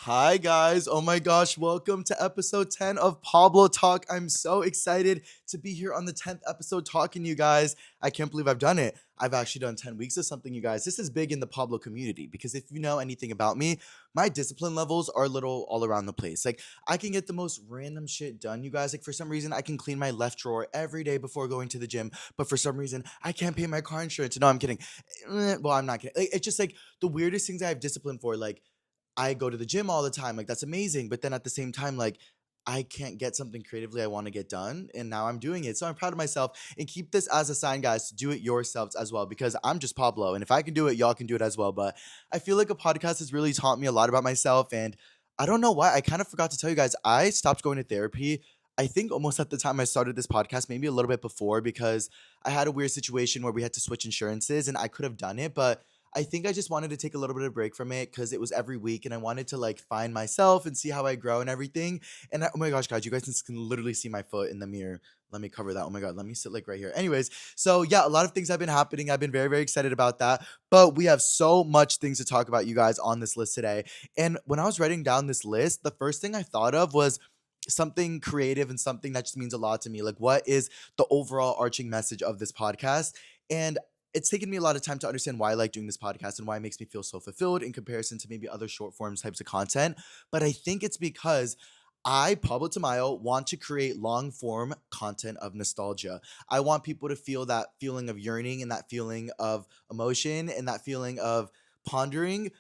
Hi, guys. Oh my gosh. Welcome to episode 10 of Pablo Talk. I'm so excited to be here on the 10th episode talking to you guys. I can't believe I've done it. I've actually done 10 weeks of something, you guys. This is big in the Pablo community because if you know anything about me, my discipline levels are a little all around the place. Like, I can get the most random shit done, you guys. Like, for some reason, I can clean my left drawer every day before going to the gym, but for some reason, I can't pay my car insurance. No, I'm kidding. Well, I'm not kidding. It's just like the weirdest things I have discipline for. Like, I go to the gym all the time, like, that's amazing, but then at the same time, like, I can't get something creatively I wanna get done, and now I'm doing it, so I'm proud of myself, and keep this as a sign, guys, to do it yourselves as well, because I'm just Pablo, and if I can do it, y'all can do it as well, but I feel like a podcast has really taught me a lot about myself, and I don't know why, I kind of forgot to tell you guys, I stopped going to therapy, I think almost at the time I started this podcast, maybe a little bit before, because I had a weird situation where we had to switch insurances, and I could have done it, but I think I just wanted to take a little bit of break from it because it was every week and I wanted to like find myself and see how I grow and everything. And oh my gosh, guys, you guys can literally see my foot in the mirror. Let me cover that. Oh my God, let me sit like right here. Anyways, so yeah, a lot of things have been happening. I've been very, very excited about that. But we have so much things to talk about, you guys, on this list today. And when I was writing down this list, the first thing I thought of was something creative and something that just means a lot to me. Like, what is the overall arching message of this podcast? And it's taken me a lot of time to understand why I like doing this podcast and why it makes me feel so fulfilled in comparison to maybe other short forms types of content. But I think it's because I, Pablo Tamayo, want to create long form content of nostalgia. I want people to feel that feeling of yearning and that feeling of emotion and that feeling of pondering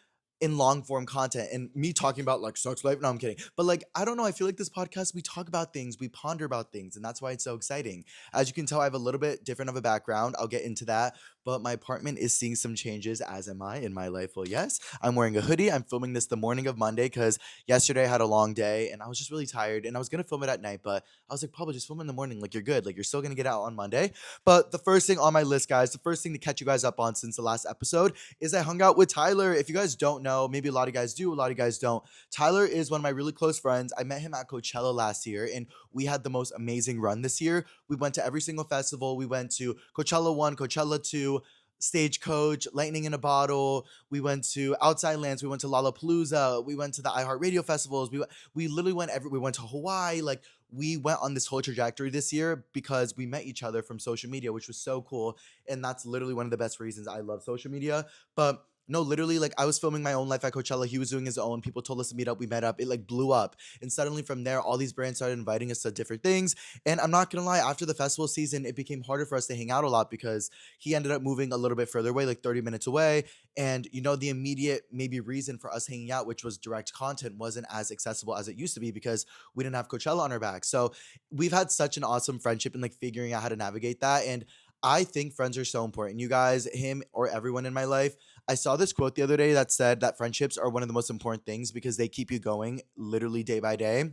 in long form content and me talking about like sex life. No, I'm kidding. But like, I don't know. I feel like this podcast, we talk about things, we ponder about things, and that's why it's so exciting. As you can tell, I have a little bit different of a background. I'll get into that. But my apartment is seeing some changes, as am I in my life. Well, yes, I'm wearing a hoodie. I'm filming this the morning of Monday because yesterday I had a long day and I was just really tired and I was going to film it at night. But I was like, Pablo, just film in the morning. Like, you're good. Like, you're still going to get out on Monday. But the first thing on my list, guys, the first thing to catch you guys up on since the last episode is I hung out with Tyler. If you guys don't know, maybe a lot of guys do, a lot of guys don't. Tyler is one of my really close friends. I met him at Coachella last year, and we had the most amazing run this year. We went to every single festival. We went to Coachella 1, Coachella 2, Stagecoach, Lightning in a Bottle. We went to Outside Lands. We went to Lollapalooza. We went to the iHeartRadio festivals. We literally we went to Hawaii. Like, we went on this whole trajectory this year because we met each other from social media, which was so cool. And that's literally one of the best reasons I love social media. But no, literally, like, I was filming my own life at Coachella. He was doing his own. People told us to meet up. We met up. It like blew up. And suddenly from there, all these brands started inviting us to different things. And I'm not gonna lie, after the festival season, it became harder for us to hang out a lot because he ended up moving a little bit further away, like 30 minutes away. And the immediate maybe reason for us hanging out, which was direct content, wasn't as accessible as it used to be because we didn't have Coachella on our back. So we've had such an awesome friendship and like figuring out how to navigate that. And I think friends are so important. You guys, him or everyone in my life. I saw this quote the other day that said that friendships are one of the most important things because they keep you going literally day by day.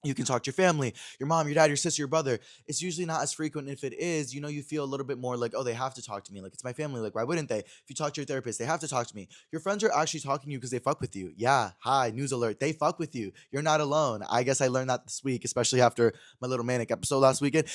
You can talk to your family, your mom, your dad, your sister, your brother. It's usually not as frequent. If it is, you feel a little bit more like, oh, they have to talk to me. Like, it's my family. Like, why wouldn't they? If you talk to your therapist, they have to talk to me. Your friends are actually talking to you because they fuck with you. Yeah. Hi, news alert. They fuck with you. You're not alone. I guess I learned that this week, especially after my little manic episode last weekend.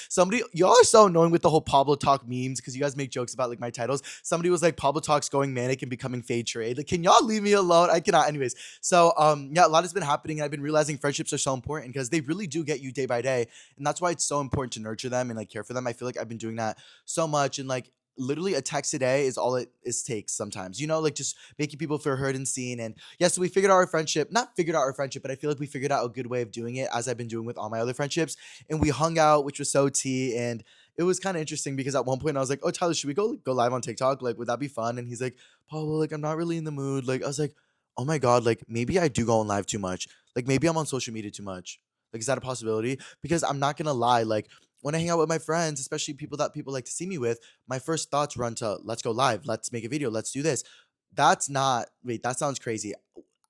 Y'all are so annoying with the whole Pablo Talk memes because you guys make jokes about like my titles. Somebody was like, Pablo Talk's going manic and becoming fade trade. Like, can y'all leave me alone? I cannot. Anyways, so yeah, a lot has been happening. And I've been realizing friendships are so important because they really do get you day by day. And that's why it's so important to nurture them and like care for them. I feel like I've been doing that so much. And like literally a text a day is all it is takes sometimes, like just making people feel heard and seen. And yeah, so we figured out our friendship, not figured out our friendship, but I feel like we figured out a good way of doing it as I've been doing with all my other friendships. And we hung out, which was so tea. And it was kind of interesting because at one point I was like, oh, Tyler, should we go live on TikTok? Like, would that be fun? And he's like, Paul, like, I'm not really in the mood. Like, I was like, oh my God, like maybe I do go on live too much. Like maybe I'm on social media too much. Like, is that a possibility? Because I'm not gonna lie, like when I hang out with my friends, especially people that people like to see me with, my first thoughts run to let's go live, let's make a video, let's do this. That's not wait, that sounds crazy.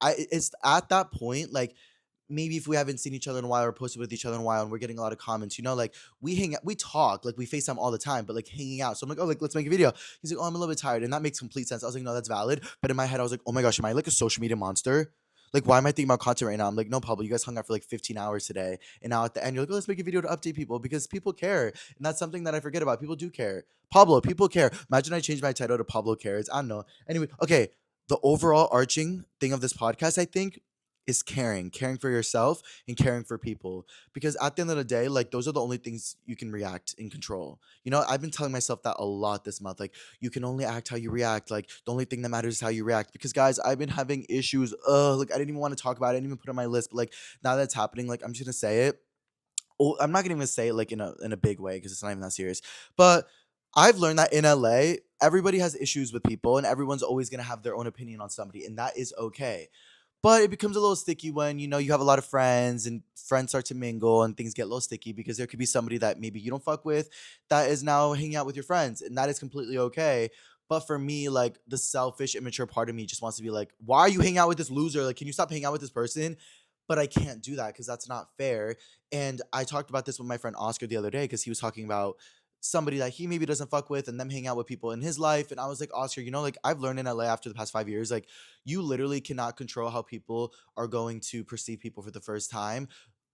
It's at that point, like maybe if we haven't seen each other in a while or posted with each other in a while and we're getting a lot of comments, like we talk, like we FaceTime all the time, but like hanging out. So I'm like, oh, like let's make a video. He's like, oh, I'm a little bit tired. And that makes complete sense. I was like, no, that's valid. But in my head, I was like, oh my gosh, am I like a social media monster? Like, why am I thinking about content right now? I'm like, no, Pablo, you guys hung out for like 15 hours today. And now at the end, you're like, oh, let's make a video to update people because people care. And that's something that I forget about. People do care. Pablo, people care. Imagine I changed my title to Pablo Cares. I don't know. Anyway, okay. The overall arching thing of this podcast, I think, is caring for yourself and caring for people. Because at the end of the day, like those are the only things you can react and control. You know, I've been telling myself that a lot this month. Like, you can only act how you react. Like, the only thing that matters is how you react. Because guys, I've been having issues. Like, I didn't even want to talk about it. I didn't even put it on my list. But like, now that it's happening, like, I'm just gonna say it. Oh, I'm not gonna even say it like in a big way because it's not even that serious. But I've learned that in LA, everybody has issues with people, and everyone's always gonna have their own opinion on somebody, and that is okay. But it becomes a little sticky when you have a lot of friends and friends start to mingle and things get a little sticky because there could be somebody that maybe you don't fuck with that is now hanging out with your friends, and that is completely okay. But for me, like the selfish, immature part of me just wants to be like, why are you hanging out with this loser? Like, can you stop hanging out with this person? But I can't do that because that's not fair. And I talked about this with my friend Oscar the other day because he was talking about somebody that he maybe doesn't fuck with and them hang out with people in his life. And I was like, Oscar, like I've learned in LA after the past 5 years, like you literally cannot control how people are going to perceive people for the first time.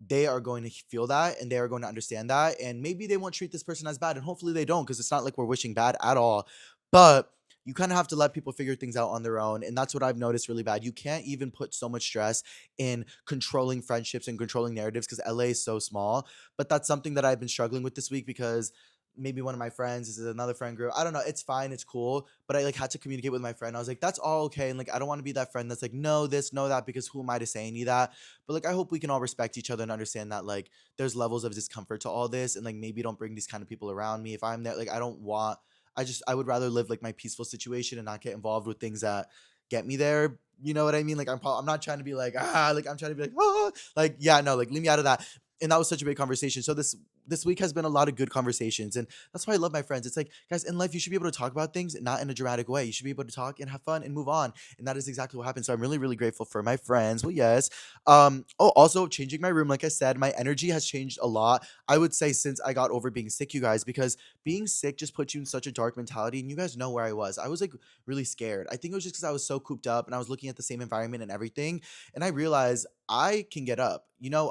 They are going to feel that and they are going to understand that. And maybe they won't treat this person as bad. And hopefully they don't, because it's not like we're wishing bad at all. But you kind of have to let people figure things out on their own. And that's what I've noticed really bad. You can't even put so much stress in controlling friendships and controlling narratives because LA is so small. But that's something that I've been struggling with this week because maybe one of my friends is another friend group. I don't know. It's fine. It's cool. But I like had to communicate with my friend. I was like, that's all okay. And like, I don't want to be that friend that's like, no, this, no, that, because who am I to say any of that? But like, I hope we can all respect each other and understand that like there's levels of discomfort to all this. And like, maybe don't bring these kind of people around me. If I'm there, like, I would rather live like my peaceful situation and not get involved with things that get me there. You know what I mean? Like, I'm not trying to be like, like, I'm trying to be like, like, yeah, no, like, leave me out of that. And that was such a big conversation. So this week has been a lot of good conversations, and that's why I love my friends. It's like, guys, in life you should be able to talk about things not in a dramatic way. You should be able to talk and have fun and move on, and that is exactly what happened. So I'm really really grateful for my friends. Well, yes. Oh, also changing my room, like I said, my energy has changed a lot. I would say since I got over being sick, you guys, because being sick just puts you in such a dark mentality, and you guys know where I was. I was like really scared. I think it was just because I was so cooped up and I was looking at the same environment and everything, and I realized I can get up.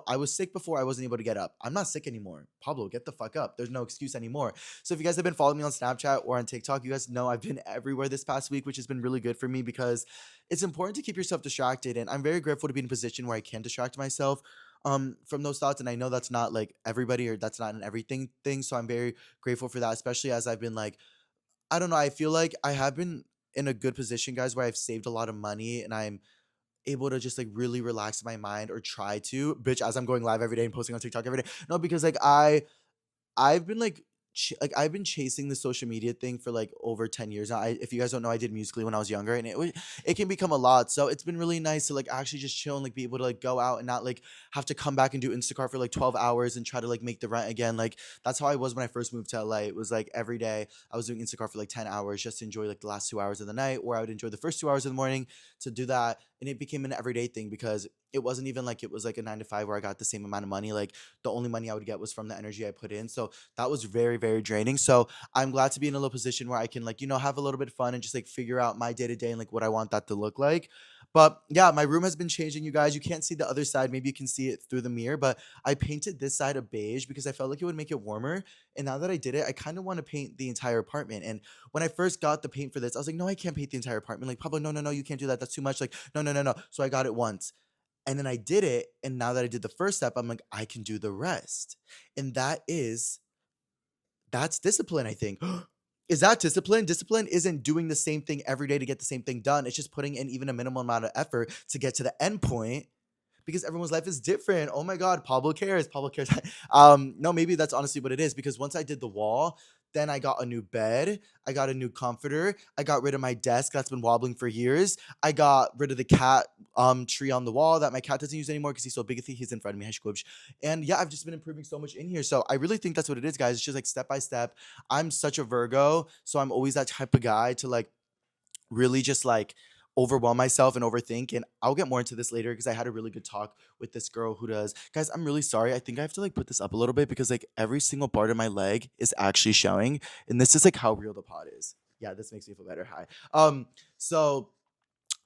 I was sick before, I wasn't able to get up. I'm not sick anymore. Pablo, get the fuck up. There's no excuse anymore. So if you guys have been following me on Snapchat or on TikTok, you guys know I've been everywhere this past week, which has been really good for me because it's important to keep yourself distracted. And I'm very grateful to be in a position where I can distract myself from those thoughts. And I know that's not like everybody or that's not an everything thing. So I'm very grateful for that, especially as I've been like, I don't know, I feel like I have been in a good position, guys, where I've saved a lot of money and I'm able to just like really relax my mind or try to, bitch, as I'm going live every day and posting on TikTok every day. No, because like I've been like I've been chasing the social media thing for like over 10 years now. If you guys don't know, I did musically when I was younger, and it can become a lot. So it's been really nice to like actually just chill and like be able to like go out and not like have to come back and do Instacart for like 12 hours and try to like make the rent again. Like that's how I was when I first moved to LA. It was like every day I was doing Instacart for like 10 hours just to enjoy like the last 2 hours of the night, or I would enjoy the first 2 hours of the morning to do that. And it became an everyday thing because it wasn't even like it was like a 9 to 5 where I got the same amount of money. Like the only money I would get was from the energy I put in. So that was very very draining. So I'm glad to be in a little position where I can like have a little bit of fun and just like figure out my day to day and like what I want that to look like. But yeah, my room has been changing, you guys. You can't see the other side. Maybe you can see it through the mirror, but I painted this side a beige because I felt like it would make it warmer. And now that I did it, I kind of want to paint the entire apartment. And when I first got the paint for this, I was like, no, I can't paint the entire apartment. Like, Pablo, no, no, no, you can't do that. That's too much. Like, no, no, no, no. So I got it once. And then I did it. And now that I did the first step, I'm like, I can do the rest. And that's discipline, I think. Is that discipline? Discipline isn't doing the same thing every day to get the same thing done. It's just putting in even a minimal amount of effort to get to the end point because everyone's life is different. Oh my God, Pablo cares. Pablo cares. No, maybe that's honestly what it is because once I did the wall, then I got a new bed. I got a new comforter. I got rid of my desk that's been wobbling for years. I got rid of the cat tree on the wall that my cat doesn't use anymore because he's so big. He's in front of me. And yeah, I've just been improving so much in here. So I really think that's what it is, guys. It's just like step by step. I'm such a Virgo, so I'm always that type of guy to like really just like overwhelm myself and overthink. And I'll get more into this later because I had a really good talk with this girl who does. Guys, I'm really sorry. I think I have to like put this up a little bit because like every single part of my leg is actually showing. And this is like how real the pod is. Yeah, this makes me feel better. Hi. So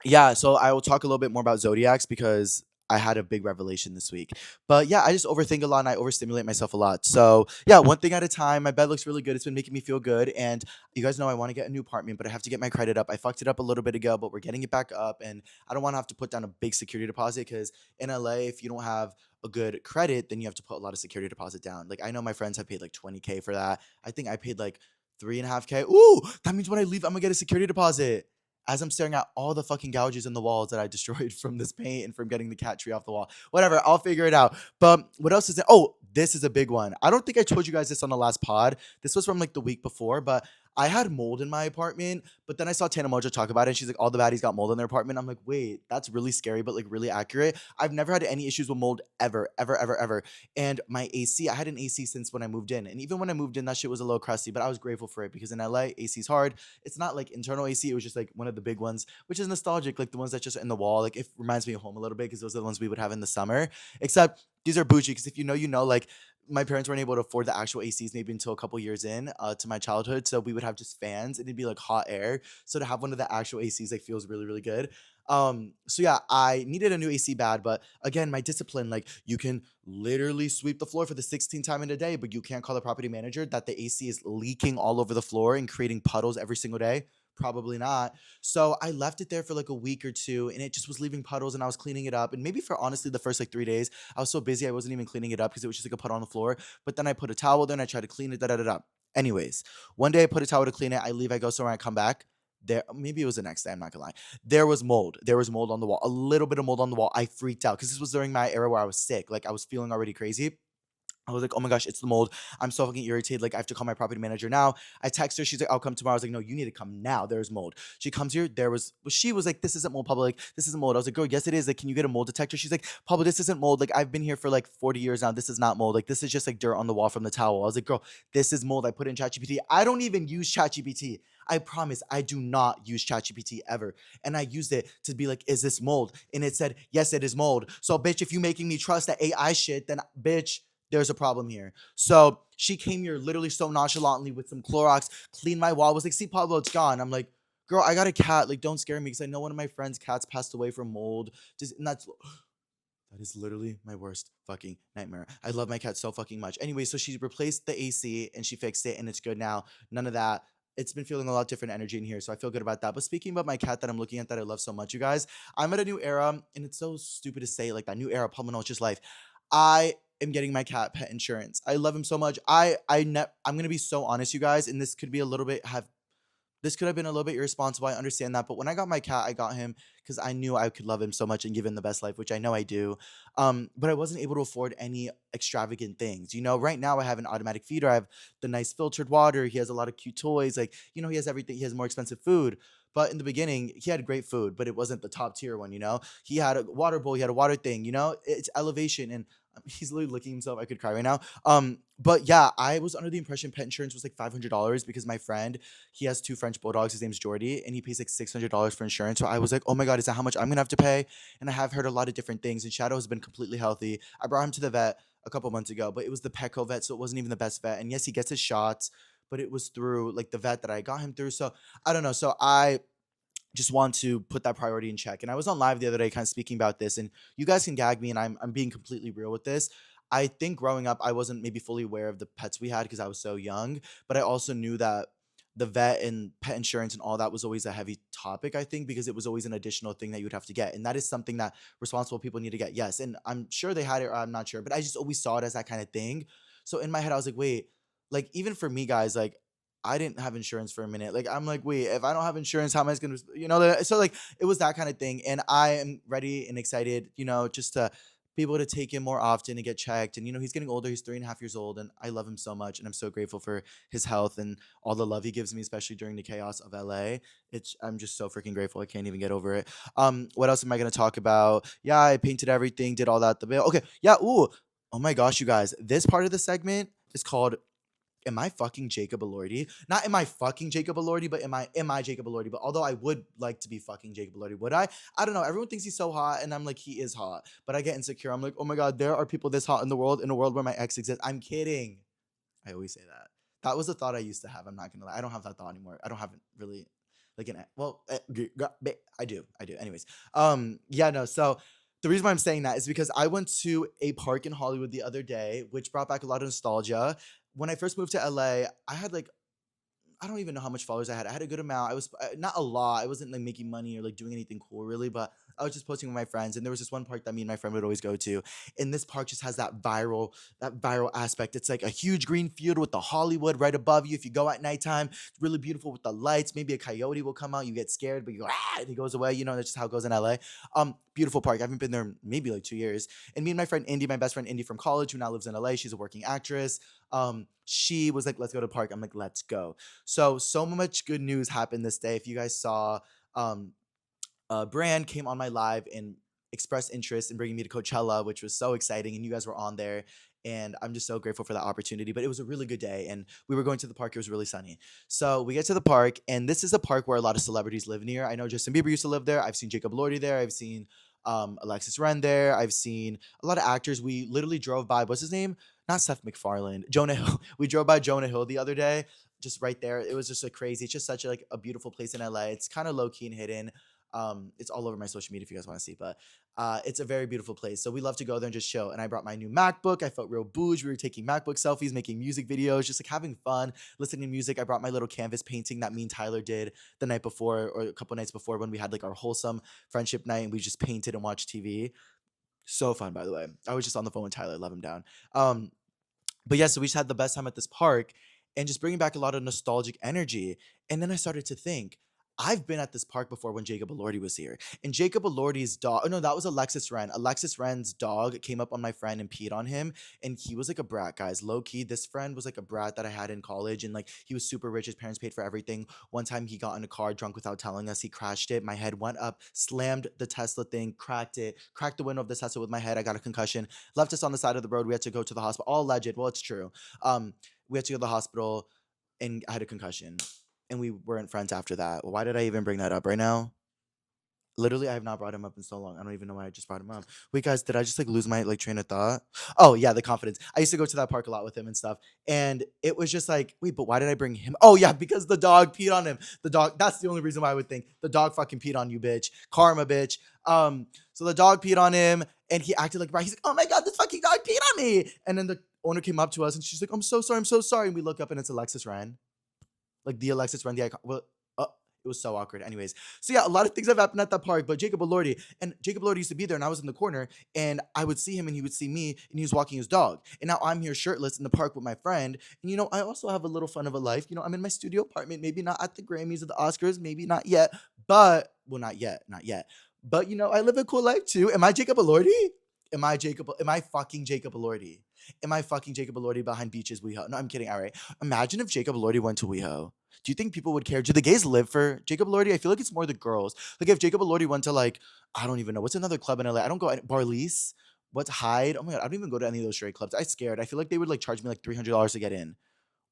yeah, so I will talk a little bit more about zodiacs because I had a big revelation this week. But yeah, I just overthink a lot and I overstimulate myself a lot. So yeah, one thing at a time. My bed looks really good. It's been making me feel good. And you guys know I want to get a new apartment, but I have to get my credit up. I fucked it up a little bit ago, but we're getting it back up. And I don't want to have to put down a big security deposit because in LA, if you don't have a good credit, then you have to put a lot of security deposit down. Like I know my friends have paid like 20K for that. I think I paid like 3.5K. Ooh, that means when I leave, I'm gonna get a security deposit. As I'm staring at all the fucking gouges in the walls that I destroyed from this paint and from getting the cat tree off the wall. Whatever, I'll figure it out. But what else is it? Oh, this is a big one. I don't think I told you guys this on the last pod. This was from like the week before, but I had mold in my apartment. But then I saw Tana Mojo talk about it. And she's like, all the baddies got mold in their apartment. I'm like, wait, that's really scary, but like really accurate. I've never had any issues with mold ever, ever, ever, ever. And my AC, I had an AC since when I moved in. And even when I moved in, that shit was a little crusty, but I was grateful for it because in LA, AC's hard. It's not like internal AC. It was just like one of the big ones, which is nostalgic, like the ones that just in the wall. Like it reminds me of home a little bit because those are the ones we would have in the summer. Except these are bougie because if you know, you know, like my parents weren't able to afford the actual ACs maybe until a couple years in to my childhood. So we would have just fans and it'd be like hot air. So to have one of the actual ACs like feels really, really good. So yeah, I needed a new AC bad, but again, my discipline, like you can literally sweep the floor for the 16th time in a day, but you can't call the property manager that the AC is leaking all over the floor and creating puddles every single day. Probably not. So I left it there for like a week or two and it just was leaving puddles and I was cleaning it up. And maybe for honestly the first like 3 days, I was so busy I wasn't even cleaning it up because it was just like a puddle on the floor. But then I put a towel there and I tried to clean it, da da da da. Anyways, one day I put a towel to clean it. I leave, I go somewhere, I come back. There, maybe it was the next day. I'm not gonna lie. There was mold. There was mold on the wall. A little bit of mold on the wall. I freaked out because this was during my era where I was sick. Like I was feeling already crazy. I was like, oh my gosh, it's the mold. I'm so fucking irritated. Like, I have to call my property manager now. I text her. She's like, I'll come tomorrow. I was like, no, you need to come now. There's mold. She comes here. She was like, this isn't mold, Pablo. Like, this isn't mold. I was like, girl, yes, it is. Like, can you get a mold detector? She's like, Pablo, this isn't mold. Like, I've been here for like 40 years now. This is not mold. Like, this is just like dirt on the wall from the towel. I was like, girl, this is mold. I put in ChatGPT. I don't even use ChatGPT. I promise I do not use ChatGPT ever. And I used it to be like, is this mold? And it said, yes, it is mold. So, bitch, if you making me trust that AI shit, then bitch, there's a problem here. So she came here literally so nonchalantly with some Clorox, cleaned my wall, was like, see, Pablo, it's gone. I'm like, girl, I got a cat. Like, don't scare me because I know one of my friends' cats passed away from mold. Just, and that is literally my worst fucking nightmare. I love my cat so fucking much. Anyway, so she replaced the AC and she fixed it and it's good now. None of that. It's been feeling a lot different energy in here, so I feel good about that. But speaking about my cat that I'm looking at that I love so much, you guys, I'm at a new era, and it's so stupid to say like that new era, Pablo, no, it's just life. I am getting my cat pet insurance. I love him so much. I'm gonna be so honest, you guys, and this could be a little bit have this could have been a little bit irresponsible. I understand that, but when I got my cat, I got him because I knew I could love him so much and give him the best life, which I know I do. But I wasn't able to afford any extravagant things. You know, right now I have an automatic feeder. I have the nice filtered water. He has a lot of cute toys. Like, you know, he has everything. He has more expensive food. But in the beginning, he had great food, but it wasn't the top tier one. You know, he had a water bowl. He had a water thing. You know, it's elevation and. He's literally licking himself. I could cry right now. But yeah, I was under the impression pet insurance was like $500 because my friend he has two French bulldogs. His name's Jordy, and he pays like $600 for insurance. So I was like, oh my god, is that how much I'm gonna have to pay? And I have heard a lot of different things. And Shadow has been completely healthy. I brought him to the vet a couple months ago, but it was the Petco vet, so it wasn't even the best vet. And yes, he gets his shots, but it was through like the vet that I got him through. So I don't know. So I just want to put that priority in check. And I was on live the other day, kind of speaking about this, and you guys can gag me, and I'm being completely real with this. I think growing up, I wasn't maybe fully aware of the pets we had because I was so young, but I also knew that the vet and pet insurance and all that was always a heavy topic, I think, because it was always an additional thing that you would have to get. And that is something that responsible people need to get. Yes. And I'm sure they had it, or I'm not sure, but I just always saw it as that kind of thing. So in my head, I was like, wait, like even for me, guys, like I didn't have insurance for a minute. Like I'm like, wait, if I don't have insurance, how am I gonna, So like it was that kind of thing, and I am ready and excited, just to be able to take him more often and get checked. And he's getting older. He's 3.5 years old, and I love him so much, and I'm so grateful for his health and all the love he gives me, especially during the chaos of LA. I'm just so freaking grateful. I can't even get over it. What else am I gonna talk about? Yeah, I painted everything, did all that. Okay, yeah. Ooh, oh my gosh, you guys, this part of the segment is called am I fucking Jacob Elordi? Not am I fucking Jacob Elordi, but am I Jacob Elordi? But although I would like to be fucking Jacob Elordi, would I? I don't know. Everyone thinks he's so hot, and I'm like, he is hot. But I get insecure. I'm like, oh my god, there are people this hot in a world where my ex exists. I'm kidding. I always say that. That was a thought I used to have. I'm not gonna lie. I don't have that thought anymore. I don't have it really like an well. I do. Anyways, yeah, no. So The reason why I'm saying that is because I went to a park in Hollywood the other day, which brought back a lot of nostalgia. When I first moved to LA, I had like I don't even know how much followers I had. I had a good amount. I was not a lot. I wasn't like making money or like doing anything cool really, but I was just posting with my friends. And there was this one park that me and my friend would always go to. And this park just has that viral aspect. It's like a huge green field with the Hollywood right above you. If you go at nighttime, it's really beautiful with the lights. Maybe a coyote will come out. You get scared, but you go and he goes away. You know, that's just how it goes in LA. Beautiful park. I haven't been there maybe like 2 years. And me and my friend Indy, my best friend Indy from college, who now lives in LA. She's a working actress. She was like, "Let's go to the park." I'm like, "Let's go." So much good news happened this day. If you guys saw, um, a brand came on my live and expressed interest in bringing me to Coachella, which was so exciting, and you guys were on there. And I'm just so grateful for that opportunity. But it was a really good day, and we were going to the park. It was really sunny. So we get to the park, and this is a park where a lot of celebrities live near. I know Justin Bieber used to live there. I've seen Jacob Lordy there. I've seen Alexis Ren there. I've seen a lot of actors. We literally drove by. What's his name? Not Seth MacFarlane. Jonah Hill. We drove by Jonah Hill the other day, just right there. It was just like crazy. It's just such like a beautiful place in LA. It's kind of low key and hidden. It's all over my social media if you guys want to see, but it's a very beautiful place. So we love to go there and just chill. And I brought my new MacBook. I felt real bouge. We were taking MacBook selfies, making music videos, just like having fun, listening to music. I brought my little canvas painting that me and Tyler did the night before or a couple nights before when we had like our wholesome friendship night and we just painted and watched TV. So fun, by the way. I was just on the phone with Tyler, love him down. Um, but yeah, so we just had the best time at this park and just bringing back a lot of nostalgic energy. And then I started to think, I've been at this park before when Jacob Elordi was here. And Jacob Elordi's dog, oh no, that was Alexis Ren. Alexis Ren's dog came up on my friend and peed on him. And he was like a brat, guys. Low key, this friend was like a brat that I had in college. And like he was super rich. His parents paid for everything. One time he got in a car drunk without telling us. He crashed it. My head went up, slammed the Tesla thing, cracked it, cracked the window of the Tesla with my head. I got a concussion, left us on the side of the road. We had to go to the hospital. All alleged. Well, it's true. We had to go to the hospital and I had a concussion. And we weren't friends after that. Why did I even bring that up right now? Literally, I have not brought him up in so long. I don't even know why I just brought him up. Wait, guys, did I just like lose my like train of thought? Oh yeah, the confidence. I used to go to that park a lot with him and stuff, and it was just like, wait, but why did I bring him? Oh yeah, because the dog peed on him. The dog. That's the only reason why I would think the dog fucking peed on you, bitch. Karma, bitch. So the dog peed on him, and he acted like right. He's like, oh my god, this fucking dog peed on me. And then the owner came up to us, and she's like, I'm so sorry, I'm so sorry. And we look up, and it's Alexis Ryan, like the Alexis Run, the icon. Well, it was so awkward. Anyways, so yeah, a lot of things have happened at that park. But Jacob Elordi used to be there, and I was in the corner, and I would see him, and he would see me, and he was walking his dog. And now I'm here shirtless in the park with my friend, and I also have a little fun of a life. I'm in my studio apartment, maybe not at the Grammys or the Oscars, maybe not yet, but well, not yet, not yet. But I live a cool life too. Am I Jacob Elordi? Am I Jacob? Am I fucking Jacob Elordi? Am I fucking Jacob Elordi behind beaches WeHo? No, I'm kidding. All right. Imagine if Jacob Elordi went to WeHo. Do you think people would care? Do the gays live for Jacob Elordi? I feel like it's more the girls. Like if Jacob Elordi went to like, I don't even know. What's another club in LA? I don't go Barley's. What's Hyde? Oh my god, I don't even go to any of those straight clubs. I'm scared. I feel like they would like charge me like $300 to get in.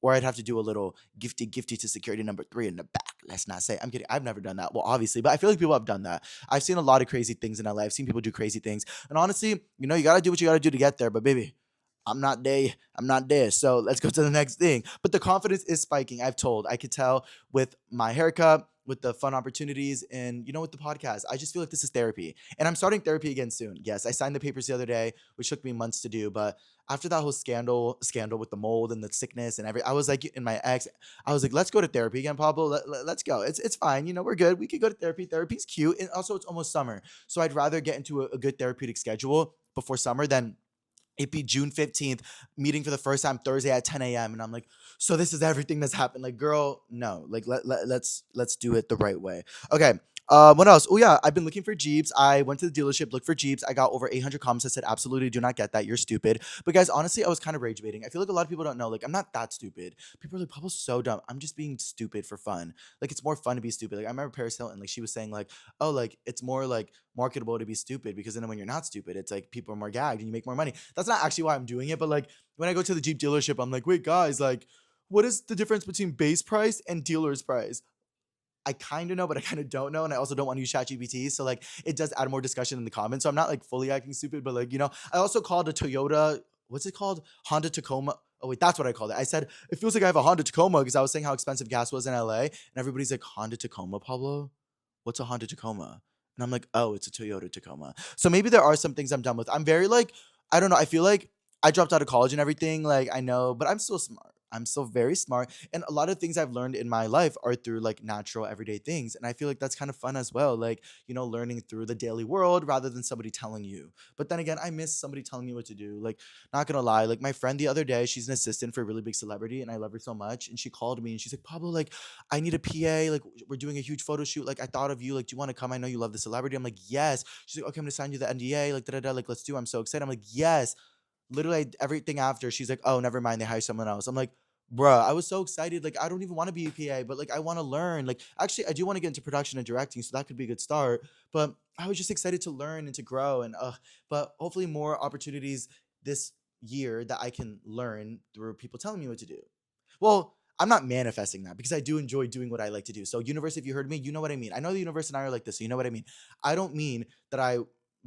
Or I'd have to do a little gifty to security number 3 in the back. Let's not say. I'm kidding. I've never done that. Well, obviously, but I feel like people have done that. I've seen a lot of crazy things in LA. I've seen people do crazy things. And honestly, you gotta do what you gotta do to get there. But baby, I'm not there. I'm not there. So let's go to the next thing. But the confidence is spiking. I could tell with my haircut, with the fun opportunities, and with the podcast. I just feel like this is therapy. And I'm starting therapy again soon. Yes, I signed the papers the other day, which took me months to do. But after that whole scandal with the mold and the sickness and I was like, in my ex, I was like, let's go to therapy again, Pablo. Let's go. It's fine. We're good. We could go to therapy. Therapy's cute. And also it's almost summer. So I'd rather get into a good therapeutic schedule before summer than it be June 15th, meeting for the first time Thursday at 10 a.m. And I'm like, so this is everything that's happened. Like, girl, no. Like, let's do it the right way. Okay. What else? Oh yeah, I've been looking for Jeeps. I went to the dealership, looked for Jeeps. I got over 800 comments that said, absolutely do not get that. You're stupid. But guys, honestly, I was kind of rage baiting. I feel like a lot of people don't know. Like, I'm not that stupid. People are like, Pablo's so dumb. I'm just being stupid for fun. Like, it's more fun to be stupid. Like, I remember Paris Hilton, like, she was saying, like, oh, like, it's more like marketable to be stupid because then when you're not stupid, it's like people are more gagged and you make more money. That's not actually why I'm doing it. But like, when I go to the Jeep dealership, I'm like, wait, guys, like, what is the difference between base price and dealer's price? I kind of know, but I kind of don't know. And I also don't want to use ChatGPT. So like it does add more discussion in the comments. So I'm not like fully acting stupid, but like, I also called a Toyota, what's it called? Honda Tacoma. Oh wait, that's what I called it. I said, it feels like I have a Honda Tacoma because I was saying how expensive gas was in LA. And everybody's like, Honda Tacoma, Pablo? What's a Honda Tacoma? And I'm like, oh, it's a Toyota Tacoma. So maybe there are some things I'm done with. I'm very like, I don't know. I feel like I dropped out of college and everything. Like I know, but I'm still smart. I'm still very smart. And a lot of things I've learned in my life are through like natural everyday things. And I feel like that's kind of fun as well. Like, learning through the daily world rather than somebody telling you. But then again, I miss somebody telling me what to do. Like, not gonna lie, like my friend the other day, she's an assistant for a really big celebrity and I love her so much. And she called me and she's like, Pablo, like, I need a PA. Like, we're doing a huge photo shoot. Like, I thought of you. Like, do you want to come? I know you love the celebrity. I'm like, yes. She's like, okay, I'm gonna sign you the NDA. Like, da da da. Like, let's do. I'm so excited. I'm like, yes. Literally, everything after. She's like, oh, never mind. They hire someone else. I'm like, bruh, I was so excited. Like, I don't even want to be a PA, but like, I want to learn. Like, actually, I do want to get into production and directing, so that could be a good start. But I was just excited to learn and to grow, and but hopefully more opportunities this year that I can learn through people telling me what to do. Well, I'm not manifesting that because I do enjoy doing what I like to do. So, universe, if you heard me, you know what I mean. I know the universe and I are like this, so you know what I mean. I don't mean that I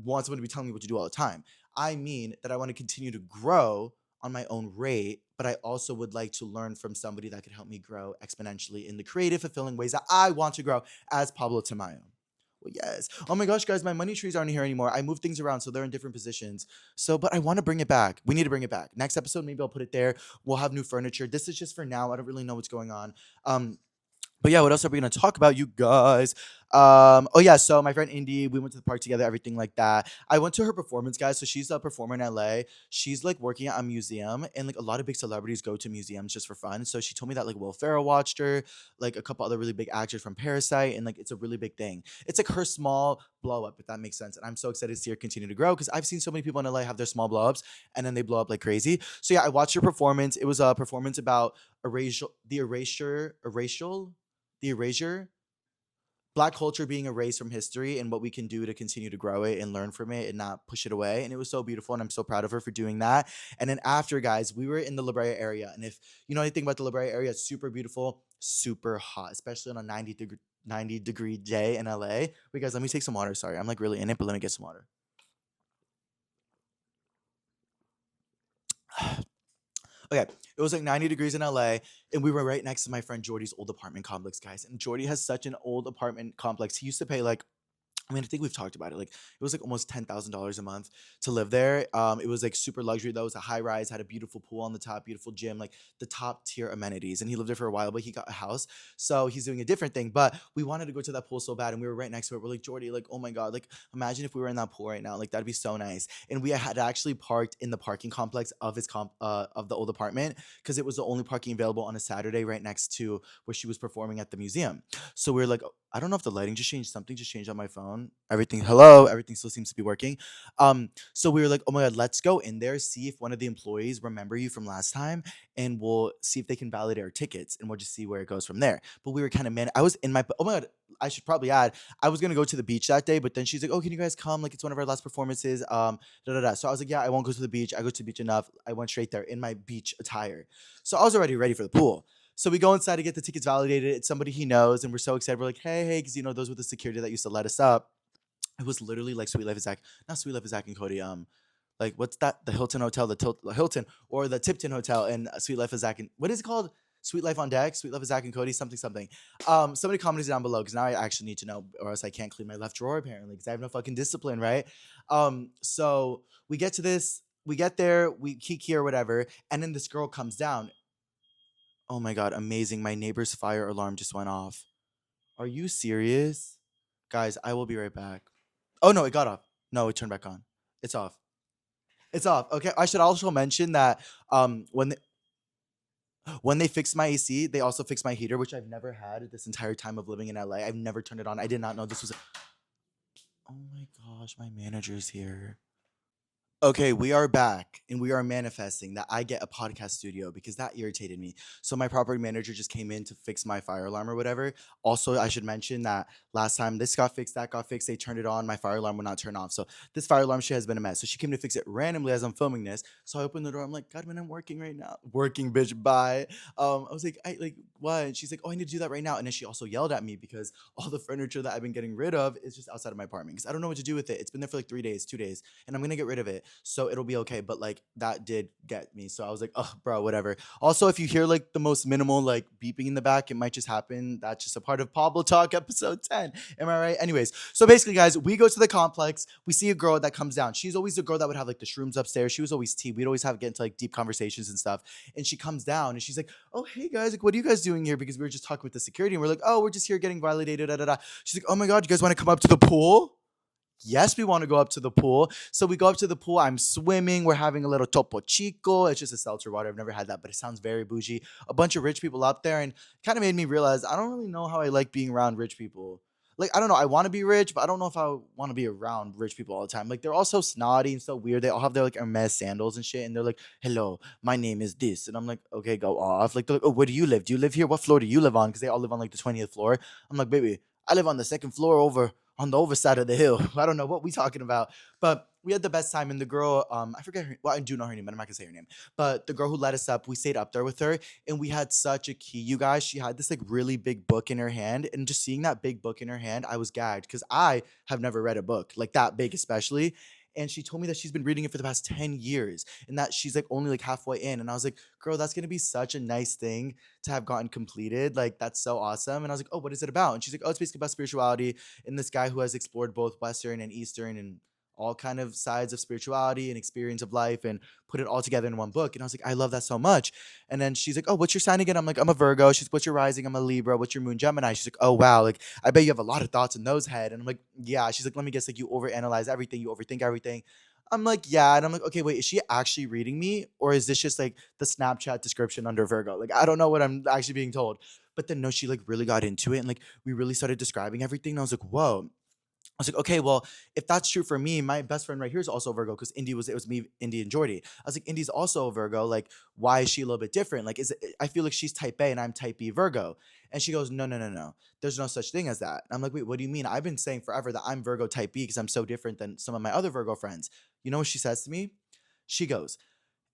want someone to be telling me what to do all the time. I mean that I want to continue to grow on my own rate, but I also would like to learn from somebody that could help me grow exponentially in the creative, fulfilling ways that I want to grow as Pablo Tamayo. Well, yes. Oh my gosh, guys, my money trees aren't here anymore. I moved things around, so they're in different positions. So, but I want to bring it back. We need to bring it back. Next episode, maybe I'll put it there. We'll have new furniture. This is just for now. I don't really know what's going on. But yeah, what else are we gonna talk about, you guys? Oh yeah, so my friend Indy, we went to the park together, everything like that. I went to her performance, guys. So she's a performer in LA. She's like working at a museum, and like a lot of big celebrities go to museums just for fun. So she told me that like Will Ferrell watched her, like a couple other really big actors from Parasite, and like it's a really big thing. It's like her small blow up, if that makes sense. And I'm so excited to see her continue to grow because I've seen so many people in LA have their small blow ups and then they blow up like crazy. So yeah, I watched her performance. It was a performance about the erasure, black culture being erased from history and what we can do to continue to grow it and learn from it and not push it away. And it was so beautiful. And I'm so proud of her for doing that. And then after, guys, we were in the La Brea area. And if you know anything about the La Brea area, it's super beautiful, super hot, especially on a 90-degree day in LA. Wait, guys, let me take some water. Sorry, I'm like really in it, but let me get some water. Okay, it was like 90 degrees in LA, and we were right next to my friend Jordy's old apartment complex, guys. And Jordy has such an old apartment complex. He used to pay like I think we've talked about it. Like it was like almost $10,000 a month to live there. It was like super luxury though. It was a high rise, had a beautiful pool on the top, beautiful gym, like the top tier amenities. And he lived there for a while, but he got a house, so he's doing a different thing. But we wanted to go to that pool so bad, and we were right next to it. We're like Jordy, like oh my god, like imagine if we were in that pool right now, like that'd be so nice. And we had actually parked in the parking complex of of the old apartment because it was the only parking available on a Saturday right next to where she was performing at the museum. So we are like, I don't know if the lighting just changed. Something just changed on my phone. Everything still seems to be working. So we were like, oh my god, let's go in there, see if one of the employees remember you from last time, and we'll see if they can validate our tickets, and we'll just see where it goes from there. But we were kind of man. I was in my oh my god. I should probably add, I was gonna go to the beach that day, but then she's like, "Oh, can you guys come? Like, it's one of our last performances." Da da da. So I was like, "Yeah, I won't go to the beach. I go to the beach enough." I went straight there in my beach attire, so I was already ready for the pool. So we go inside to get the tickets validated. It's somebody he knows, and we're so excited. We're like, hey, hey, because those were the security that used to let us up. It was literally like Sweet Life of Zach, not Sweet Life of Zach and Cody. Like what's that? The Hilton Hotel, the Hilton or the Tipton Hotel, and Sweet Life of Zach and what is it called? Sweet Life on Deck, Sweet Life of Zach and Cody, something something. Somebody commented down below because now I actually need to know, or else I can't clean my left drawer apparently because I have no fucking discipline, right? So we get to this, we get there, we kiki or whatever, and then this girl comes down. Oh my god, amazing! My neighbor's fire alarm just went off. Are you serious? Guys, I will be right back. Oh no, it got off. No, it turned back on. It's off. It's off. Okay. I should also mention that when they fixed my AC, they also fixed my heater, which I've never had this entire time of living in LA. I've never turned it on. I did not know this was. Oh my gosh, my manager's here. Okay, we are back and we are manifesting that I get a podcast studio because that irritated me. So my property manager just came in to fix my fire alarm or whatever. Also, I should mention that last time this got fixed, that got fixed, they turned it on, my fire alarm would not turn off. So this fire alarm shit has been a mess. So she came to fix it randomly as I'm filming this. So I opened the door. I'm like, God, man, I'm working right now. Working, bitch. Bye. I was like, I like what? And she's like, oh, I need to do that right now. And then she also yelled at me because all the furniture that I've been getting rid of is just outside of my apartment because I don't know what to do with it. It's been there for like 3 days, 2 days, and I'm gonna get rid of it. so it'll be okay. But like that did get me, so I was like, oh, bro, whatever. Also, if you hear like the most minimal like beeping in the back, it might just happen. That's just a part of Pablo Talk episode 10. Am I right? Anyways, so basically, guys, we go to the complex. We see a girl that comes down. She's always the girl that would have like the shrooms upstairs. She was always tea. We'd always have get into like deep conversations and stuff. And she comes down and she's like, "Oh, hey guys, like, what are you guys doing here?" Because we were just talking with the security, and we're like, "Oh, we're just here getting validated." Da, da, da. She's like, "Oh my god, you guys want to come up to the pool?" Yes, we want to go up to the pool. So we go up to the pool. I'm swimming. We're having a little topo chico. It's just a seltzer water. I've never had that, but it sounds very bougie. A bunch of rich people up there, and kind of made me realize I don't really know how I like being around rich people. Like, I don't know. I want to be rich, but I don't know if I want to be around rich people all the time. Like, they're all so snotty and so weird. They all have their like Hermes sandals and shit, and they're like, "Hello, my name is this," and I'm like, "Okay, go off." Like, they're like, "Oh, where do you live? Do you live here? What floor do you live on?" Because they all live on like the 20th floor. I'm like, "Baby, I live on the second floor over on the overside of the hill." I don't know what we talking about, but we had the best time. And the girl, I forget her. Well, I do know her name, but I'm not gonna say her name. But the girl who let us up, we stayed up there with her, and we had such a key. You guys, she had this like really big book in her hand, and just seeing that big book in her hand, I was gagged because I have never read a book like that big, especially. And she told me that she's been reading it for the past 10 years and that she's like only like halfway in. And I was like, girl, that's gonna be such a nice thing to have gotten completed. Like, that's so awesome. And I was like, oh, what is it about? And she's like, oh, it's basically about spirituality and this guy who has explored both Western and Eastern and all kind of sides of spirituality and experience of life and put it all together in one book. And I was like, I love that so much. And then she's like, oh, what's your sign again? I'm like, I'm a Virgo. She's like, what's your rising? I'm a Libra. What's your moon? Gemini. She's like, oh, wow. Like, I bet you have a lot of thoughts in those head. And I'm like, yeah. She's like, let me guess. Like, you overanalyze everything. You overthink everything. I'm like, yeah. And I'm like, okay, wait, is she actually reading me? Or is this just like the Snapchat description under Virgo? Like, I don't know what I'm actually being told. But then no, she like really got into it and like we really started describing everything. And I was like, whoa. I was like, okay, well, if that's true for me, my best friend right here is also a Virgo because it was me, Indy, and Jordy. I was like, Indy's also a Virgo. Like, why is she a little bit different? Like, is it, I feel like she's type A and I'm type B Virgo. And she goes, no, no, no, no. There's no such thing as that. And I'm like, wait, what do you mean? I've been saying forever that I'm Virgo type B because I'm so different than some of my other Virgo friends. You know what she says to me? She goes,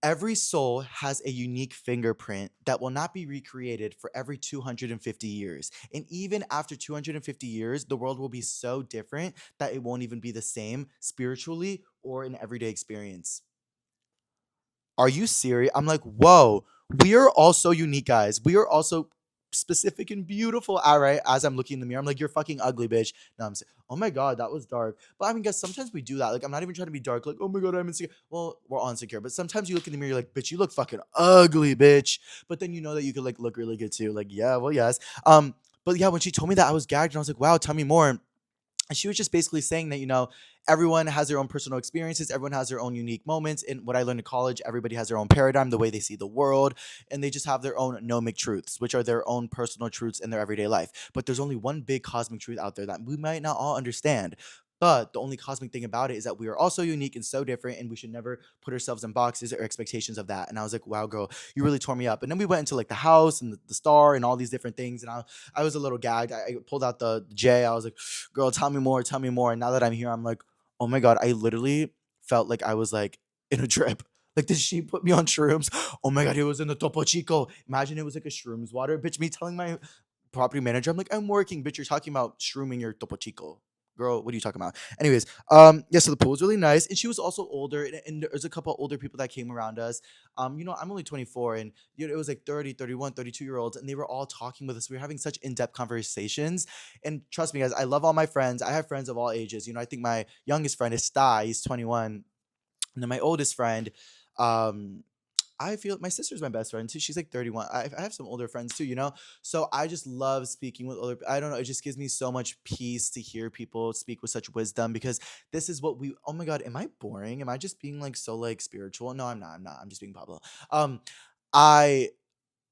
every soul has a unique fingerprint that will not be recreated for every 250 years. And even after 250 years, the world will be so different that it won't even be the same spiritually or in everyday experience. Are you serious? I'm like, whoa, we are all so unique, guys. We are also specific and beautiful. All right. As I'm looking in the mirror, I'm like, you're fucking ugly, bitch. Now I'm saying, oh my God, that was dark. But I mean, guys, sometimes we do that. Like, I'm not even trying to be dark. Like, oh my God, I'm insecure. Well, we're all insecure. But sometimes you look in the mirror, you're like, bitch, you look fucking ugly, bitch. But then you know that you could like look really good too. Like, yeah, well, yes. But yeah, when she told me that, I was gagged and I was like, wow, tell me more. And she was just basically saying that, everyone has their own personal experiences, everyone has their own unique moments. And what I learned in college, everybody has their own paradigm, the way they see the world, and they just have their own gnomic truths, which are their own personal truths in their everyday life. But there's only one big cosmic truth out there that we might not all understand. But the only cosmic thing about it is that we are all so unique and so different, and we should never put ourselves in boxes or expectations of that. And I was like, wow, girl, you really tore me up. And then we went into like the house and the star and all these different things. And I was a little gagged. I pulled out the J. I was like, girl, tell me more, tell me more. And now that I'm here, I'm like, oh my God, I literally felt like I was like in a trip. Like, did she put me on shrooms? Oh my God, it was in the Topo Chico. Imagine it was like a shrooms water. Bitch, me telling my property manager, I'm like, I'm working. Bitch, you're talking about shrooming your Topo Chico. Girl, what are you talking about? Anyways, yeah, so the pool was really nice. And she was also older. And there's a couple older people that came around us. I'm only 24, and it was like 30, 31, 32 year olds, and they were all talking with us. We were having such in-depth conversations. And trust me, guys, I love all my friends. I have friends of all ages. I think my youngest friend is Sty, he's 21. And then my oldest friend, um, I feel my sister's my best friend too. She's like 31. I have some older friends too. So I just love speaking with older. I don't know. It just gives me so much peace to hear people speak with such wisdom because this is what we. Oh my God, am I boring? Am I just being like so like spiritual? No, I'm not. I'm not. I'm just being Pablo. Um, I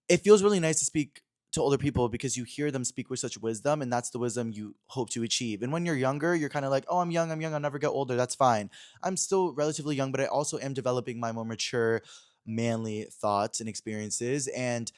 it feels really nice to speak to older people because you hear them speak with such wisdom, and that's the wisdom you hope to achieve. And when you're younger, you're kind of like, oh, I'm young, I'll never get older. That's fine. I'm still relatively young, but I also am developing my more mature, manly thoughts and experiences. And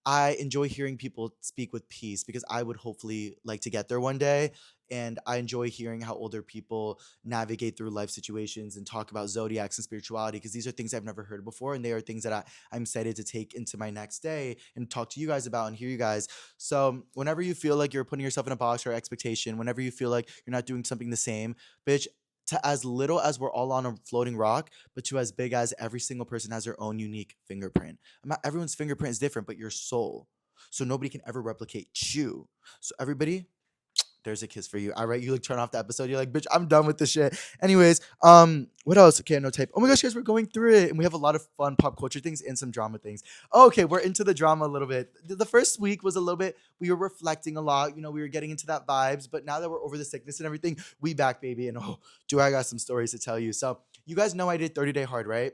I enjoy hearing people speak with peace because I would hopefully like to get there one day. And I enjoy hearing how older people navigate through life situations and talk about zodiacs and spirituality because these are things I've never heard before. And they are things that I'm excited to take into my next day and talk to you guys about and hear you guys. So, whenever you feel like you're putting yourself in a box or expectation, whenever you feel like you're not doing something the same, bitch, to as little as we're all on a floating rock, but to as big as every single person has their own unique fingerprint. Not everyone's fingerprint is different, but your soul. So nobody can ever replicate you. So everybody, there's a kiss for you. All right, you like turn off the episode. You're like, bitch, I'm done with this shit. Anyways, what else? Okay, no tape. Oh my gosh, guys, we're going through it, and we have a lot of fun pop culture things and some drama things. Okay, we're into the drama a little bit. The first week was a little bit. We were reflecting a lot. You know, we were getting into that vibes. But now that we're over the sickness and everything, we back, baby. And oh, do I got some stories to tell you? So you guys know I did 30 Day Hard, right?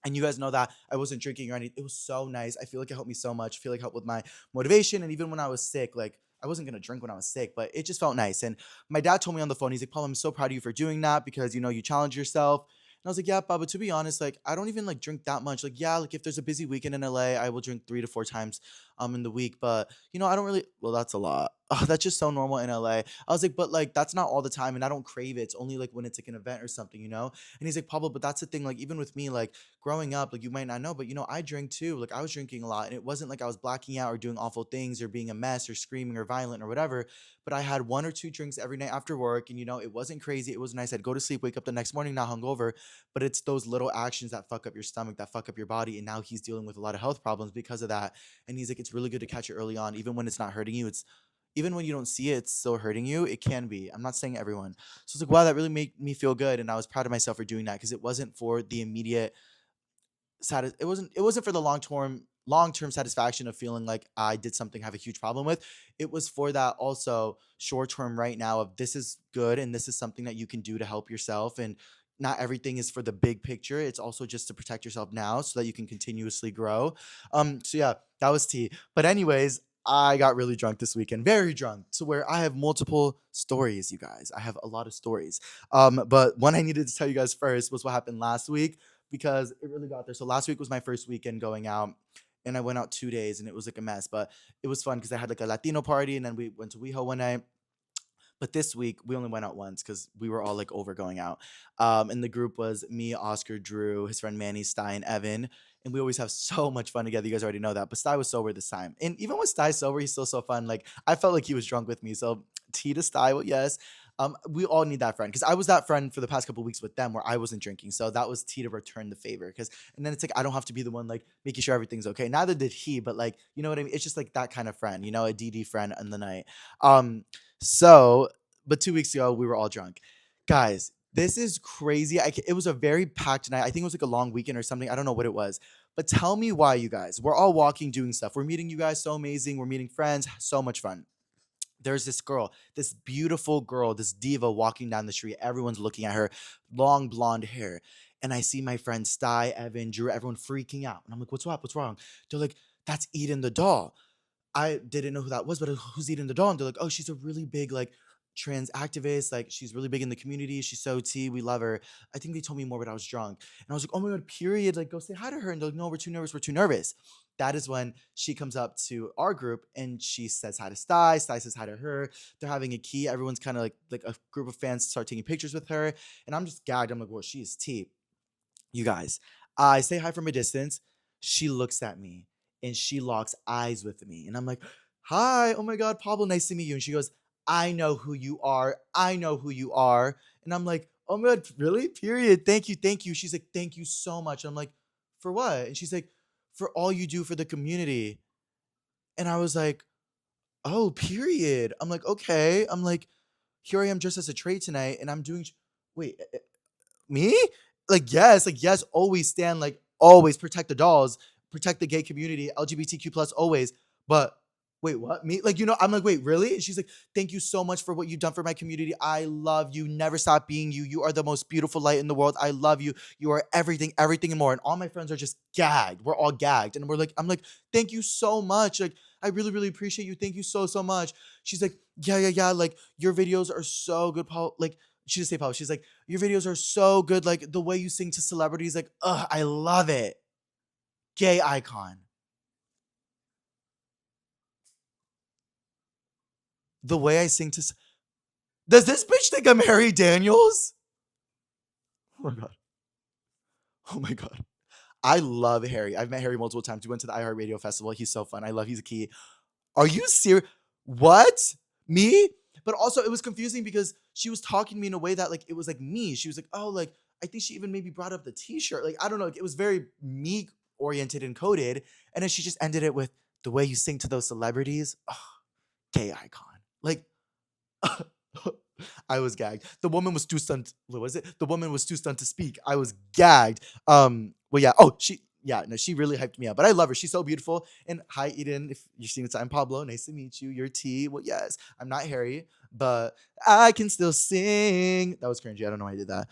And you guys know that I wasn't drinking or anything. It was so nice. I feel like it helped me so much. I feel like it helped with my motivation. And even when I was sick, like I wasn't gonna drink when I was sick, but it just felt nice. And my dad told me on the phone, he's like, Paul, I'm so proud of you for doing that because you know you challenge yourself. And I was like, yeah, Papa, to be honest, like I don't even like drink that much. Like, yeah, like if there's a busy weekend in LA, I will drink 3 to 4 times in the week. But you know, I don't really well, that's a lot. Oh, that's just so normal in LA. I was like, but like that's not all the time, and I don't crave it. It's only like when it's like an event or something, you know? And he's like, Pablo, but that's the thing, like even with me, like growing up, like you might not know, but you know, I drink too. Like I was drinking a lot, and it wasn't like I was blacking out or doing awful things or being a mess or screaming or violent or whatever. But I had 1 or 2 drinks every night after work, and you know, it wasn't crazy. It was nice. I'd go to sleep, wake up the next morning, not hungover. But it's those little actions that fuck up your stomach, that fuck up your body. And now he's dealing with a lot of health problems because of that. And he's like, it's really good to catch it early on, even when it's not hurting you. It's even when you don't see it, it's still hurting you. It can be. I'm not saying everyone. So it's like, wow, that really made me feel good. And I was proud of myself for doing that because it wasn't for the immediate it wasn't for the long term satisfaction of feeling like I did something I have a huge problem with. It was for that also short term right now of this is good and this is something that you can do to help yourself and not everything is for the big picture. It's also just to protect yourself now so that you can continuously grow. So yeah, that was tea. But anyways, I got really drunk this weekend, very drunk, to where I have multiple stories, you guys. I have a lot of stories. But one I needed to tell you guys first was what happened last week because it really got there. So last week was my first weekend going out, and I went out 2 days, and it was like a mess. But it was fun because I had like a Latino party, and then we went to WeHo one night. But this week we only went out once because we were all like over going out. And the group was me, Oscar, Drew, his friend Manny, Sty, and Evan. And we always have so much fun together. You guys already know that. But Sty was sober this time. And even when Sty's sober, he's still so fun. Like I felt like he was drunk with me. So T to Sty, well, yes. We all need that friend because I was that friend for the past couple weeks with them where I wasn't drinking. So that was T to return the favor. Because and then it's like I don't have to be the one like making sure everything's okay. Neither did he, but like you know what I mean. It's just like that kind of friend, you know, a DD friend in the night. So but 2 weeks ago we were all drunk, guys. This is crazy. It was a very packed night. I think it was like a long weekend or something. I don't know what it was, but tell me why, you guys. We're all walking, doing stuff. We're meeting you guys, so amazing. We're meeting friends, so much fun. There's this girl, this beautiful girl, this diva walking down the street. Everyone's looking at her, long blonde hair. And I see my friends Sty, Evan, Drew, everyone freaking out. And I'm like, what's up? What's wrong? They're like, that's Eden the doll. I didn't know who that was, but who's Eden the doll? And they're like, oh, she's a really big like trans activist. Like she's really big in the community. She's so tea. We love her. I think they told me more, but I was drunk. And I was like, oh my God, period. Like go say hi to her. And they're like, no, we're too nervous. We're too nervous. That is when she comes up to our group and she says hi to Sty. Sty says hi to her. They're having a key. Everyone's kind of like a group of fans start taking pictures with her. And I'm just gagged. I'm like, well, she is tea. You guys, I say hi from a distance. She looks at me and she locks eyes with me. And I'm like, hi, oh my God, Pablo, nice to meet you. And she goes, I know who you are. I know who you are. And I'm like, oh my God, really? Period. Thank you. Thank you. She's like, thank you so much. I'm like, for what? And she's like, for all you do for the community. And I was like, oh, period. I'm like, okay. I'm like, here I am dressed as a trade tonight and I'm doing, wait, me? Like yes, always stand, like always protect the dolls, protect the gay community, LGBTQ plus always. But wait, what? Me? Like, you know, I'm like, wait, really? And she's like, thank you so much for what you've done for my community. I love you. Never stop being you. You are the most beautiful light in the world. I love you. You are everything, everything and more. And all my friends are just gagged. We're all gagged. And we're like, I'm like, thank you so much. Like, I really, really appreciate you. Thank you so, so much. She's like, yeah, yeah, yeah. Like, your videos are so good, Paul. Like, she just say Paul. She's like, your videos are so good. Like the way you sing to celebrities, like, ugh, I love it. Gay icon. The way I sing to. Does this bitch think I'm Harry Daniels? Oh my God. Oh my God. I love Harry. I've met Harry multiple times. We went to the iHeartRadio Festival. He's so fun. I love he's a key. Are you serious? What? Me? But also, it was confusing because she was talking to me in a way that like it was like me. She was like, oh, like I think she even maybe brought up the t-shirt. Like, I don't know, like, it was very me oriented and coded. And then she just ended it with the way you sing to those celebrities. Oh, gay icon. Like, I was gagged. The woman was too stunned. What was it? The woman was too stunned to speak. I was gagged. Well, yeah. Oh, yeah, no, she really hyped me up. But I love her. She's so beautiful. And hi, Eden. If you're seeing this, I'm Pablo. Nice to meet you. You're T. Well, yes, I'm not Harry, but I can still sing. That was cringy. I don't know why I did that.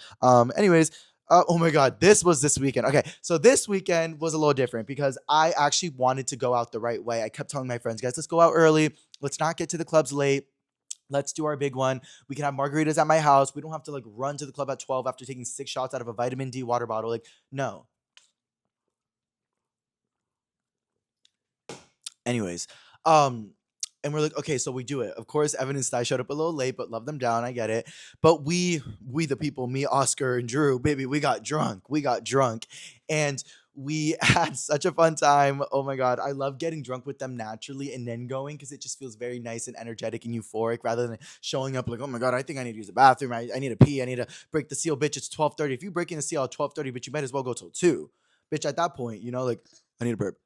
Anyways, oh my God, this was this weekend. Okay, so this weekend was a little different because I actually wanted to go out the right way. I kept telling my friends, guys, let's go out early. Let's not get to the clubs late. Let's do our big one. We can have margaritas at my house. We don't have to like run to the club at 12 after taking 6 shots out of a vitamin D water bottle. Like, no. Anyways, um, and we're like, okay, so we do it. Of course, Evan and Sty showed up a little late, but love them down. I get it. But we the people, me, Oscar, and Drew, baby, we got drunk. We got drunk, and we had such a fun time. Oh my God, I love getting drunk with them naturally and then going because it just feels very nice and energetic and euphoric rather than showing up like, oh my God, I think I need to use the bathroom. I need to pee. I need to break the seal, bitch. It's 12:30. If you breaking the seal at 12:30, bitch, you might as well go till 2. Bitch, at that point, like I need a burp.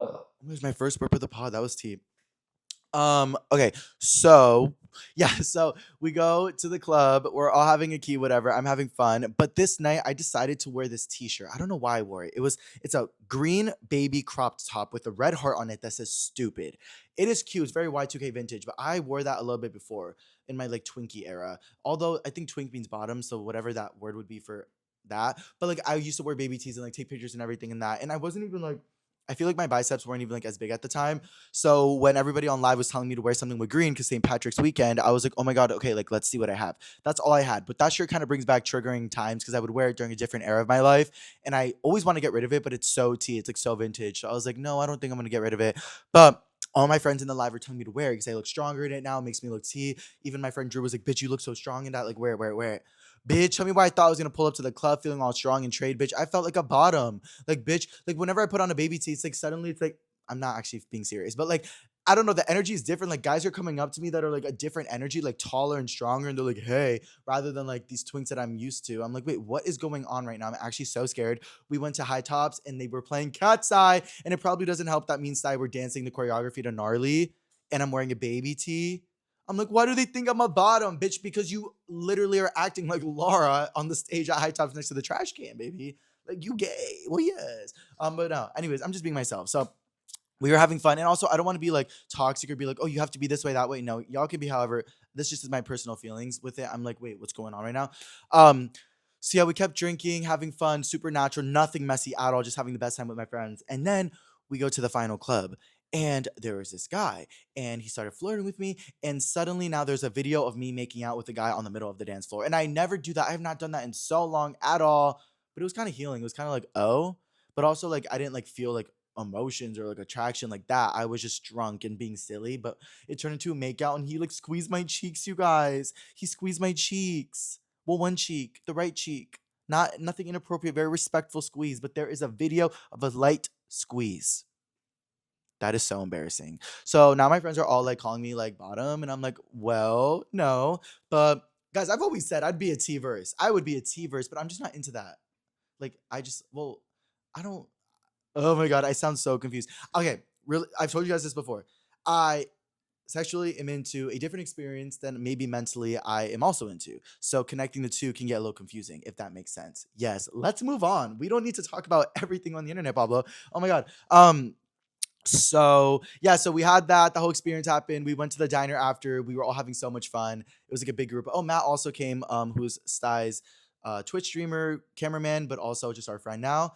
It was my first burp of the pod. That was tea. Okay, so yeah, so we go to the club. We're all having a key, whatever. I'm having fun. But this night I decided to wear this t-shirt. I don't know why I wore it. It's a green baby cropped top with a red heart on it that says stupid. It is cute. It's very Y2K vintage, but I wore that a little bit before in my like Twinkie era. Although I think twink means bottom, so whatever that word would be for that. But like I used to wear baby tees and like take pictures and everything in that. And I wasn't even like I feel like my biceps weren't even like as big at the time. So when everybody on live was telling me to wear something with green because St. Patrick's weekend, I was like, oh my God, okay, like let's see what I have. That's all I had. But that shirt kind of brings back triggering times because I would wear it during a different era of my life. And I always want to get rid of it, but it's so T. It's like so vintage. So I was like, no, I don't think I'm gonna get rid of it. But all my friends in the live were telling me to wear it because I look stronger in it now. It makes me look T. Even my friend Drew was like, bitch, you look so strong in that. Like, wear it, wear it, wear it. Bitch, tell me why I thought I was gonna pull up to the club feeling all strong and trade, bitch. I felt like a bottom. Like, bitch, like whenever I put on a baby tee, it's like suddenly it's like I'm not actually being serious, but like I don't know, the energy is different. Like guys are coming up to me that are like a different energy, like taller and stronger, and they're like, hey, rather than like these twinks that I'm used to. I'm like, wait, what is going on right now? I'm actually so scared. We went to High Tops and they were playing Cat's Eye, and it probably doesn't help that me and Sty were dancing the choreography to Gnarly, and I'm wearing a baby tee. I'm like, why do they think I'm a bottom, bitch? Because you literally are acting like Laura on the stage at High Tops next to the trash can, baby. Like you gay. Well, yes. But no. Anyways, I'm just being myself. So we were having fun. And also, I don't want to be like toxic or be like, oh, you have to be this way, that way. No, y'all can be however. This just is my personal feelings with it. I'm like, wait, what's going on right now? Um, so yeah, we kept drinking, having fun, supernatural, nothing messy at all, just having the best time with my friends. And then we go to the final club. And there was this guy, and he started flirting with me. And suddenly now there's a video of me making out with a guy on the middle of the dance floor. And I never do that. I have not done that in so long at all. But it was kind of healing. It was kind of like, oh, but also like I didn't like feel like emotions or like attraction like that. I was just drunk and being silly, but it turned into a makeout and he like squeezed my cheeks, you guys. He squeezed my cheeks. Well, one cheek, the right cheek. Not nothing inappropriate, very respectful squeeze, but there is a video of a light squeeze. That is so embarrassing. So now my friends are all like calling me like bottom, and I'm like, well, no. But guys, I've always said I'd be a T verse. I would be a T verse, but I'm just not into that. Like, I don't. Oh my God, I sound so confused. Okay, really, I've told you guys this before. I sexually am into a different experience than maybe mentally I am also into. So connecting the two can get a little confusing, if that makes sense. Yes, let's move on. We don't need to talk about everything on the internet, Pablo. Oh my God. So yeah, so we had that. The whole experience happened. We went to the diner after. We were all having so much fun. It was like a big group. Oh, Matt also came, who's Sty's Twitch streamer, cameraman, but also just our friend now.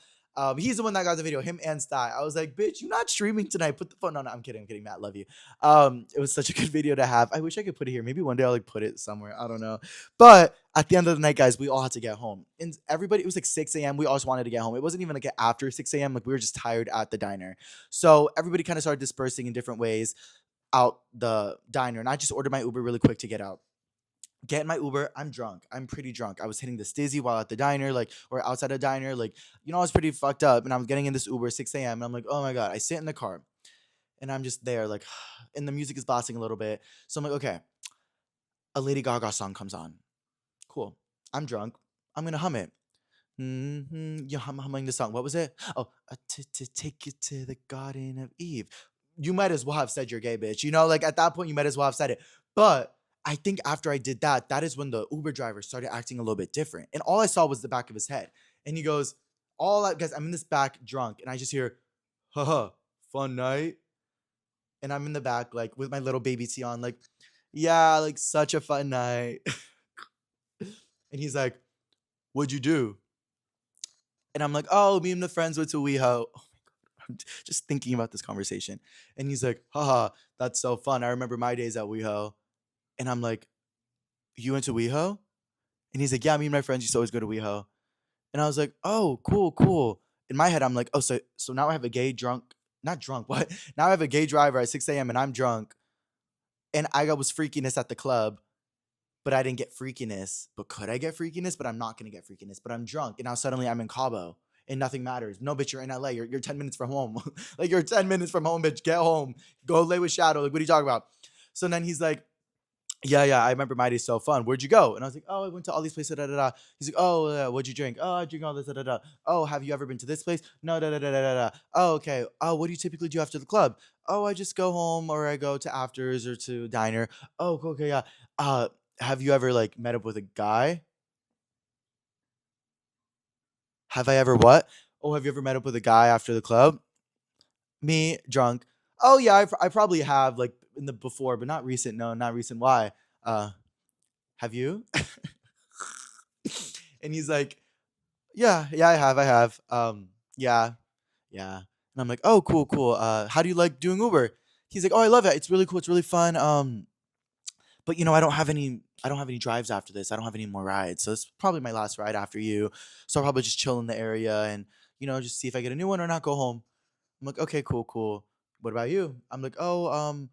He's the one that got the video, him and Sty. I was like, bitch, you're not streaming tonight. Put the phone on. I'm kidding, Matt. Love you. It was such a good video to have. I wish I could put it here. Maybe one day I'll like put it somewhere. I don't know. But at the end of the night, guys, we all had to get home. And everybody, it was like 6 a.m. We all just wanted to get home. It wasn't even like after 6 a.m. Like we were just tired at the diner. So everybody kind of started dispersing in different ways out the diner. And I just ordered my Uber really quick to get out. Get in my Uber. I'm drunk. I'm pretty drunk. I was hitting the stizzy while at the diner, like, or outside a diner. Like, I was pretty fucked up. And I was getting in this Uber 6 a.m. And I'm like, oh my God. I sit in the car and I'm just there, like, and the music is blasting a little bit. So I'm like, okay, a Lady Gaga song comes on. I'm drunk. I'm gonna hum it. Yeah, I'm humming the song. What was it? Oh, to take you to the Garden of Eve. You might as well have said you're gay, bitch. You know, like at that point, you might as well have said it. But I think after I did that, that is when the Uber driver started acting a little bit different. And all I saw was the back of his head. And he goes, all I guys, I'm in this back drunk, and I just hear, haha, fun night. And I'm in the back, like with my little baby tee on, like, yeah, like such a fun night. And he's like, what'd you do? And I'm like, oh, me and the friends went to WeHo. I'm just thinking about this conversation. And he's like, haha, that's so fun. I remember my days at WeHo. And I'm like, you went to WeHo? And he's like, yeah, me and my friends used to always go to WeHo. And I was like, oh, cool, cool. In my head, I'm like, oh, so now I have a gay drunk, not drunk, what? Now I have a gay driver at 6 a.m. and I'm drunk. And I was freakiness at the club, but I didn't get freakiness. But could I get freakiness? But I'm not gonna get freakiness. But I'm drunk. And now suddenly I'm in Cabo and nothing matters. No, bitch, you're in LA. You're 10 minutes from home. Like you're 10 minutes from home, bitch. Get home. Go lay with Shadow. Like, what are you talking about? So then he's like, yeah, I remember my day so fun. Where'd you go? And I was like, oh, I went to all these places, da da da. He's like, oh, what'd you drink? Oh, I drink all this, da da da. Oh, have you ever been to this place? No, da da da da da da. Oh, okay. Oh, what do you typically do after the club? Oh, I just go home or I go to afters or to diner. Oh, cool, okay, yeah. Uh, have you ever like met up with a guy? Have I ever what? Oh, have you ever met up with a guy after the club? Me, drunk. Oh yeah, I probably have like in the before, but not recent. No, not recent. Why? Uh, have you? And he's like, yeah, I have. Yeah, yeah. And I'm like, oh, cool, cool. How do you like doing Uber? He's like, oh, I love it. It's really cool. It's really fun. But I don't have any drives after this. I don't have any more rides. So it's probably my last ride after you. So I'll probably just chill in the area and just see if I get a new one or not. Go home. I'm like, okay, cool, cool. What about you? I'm like, oh,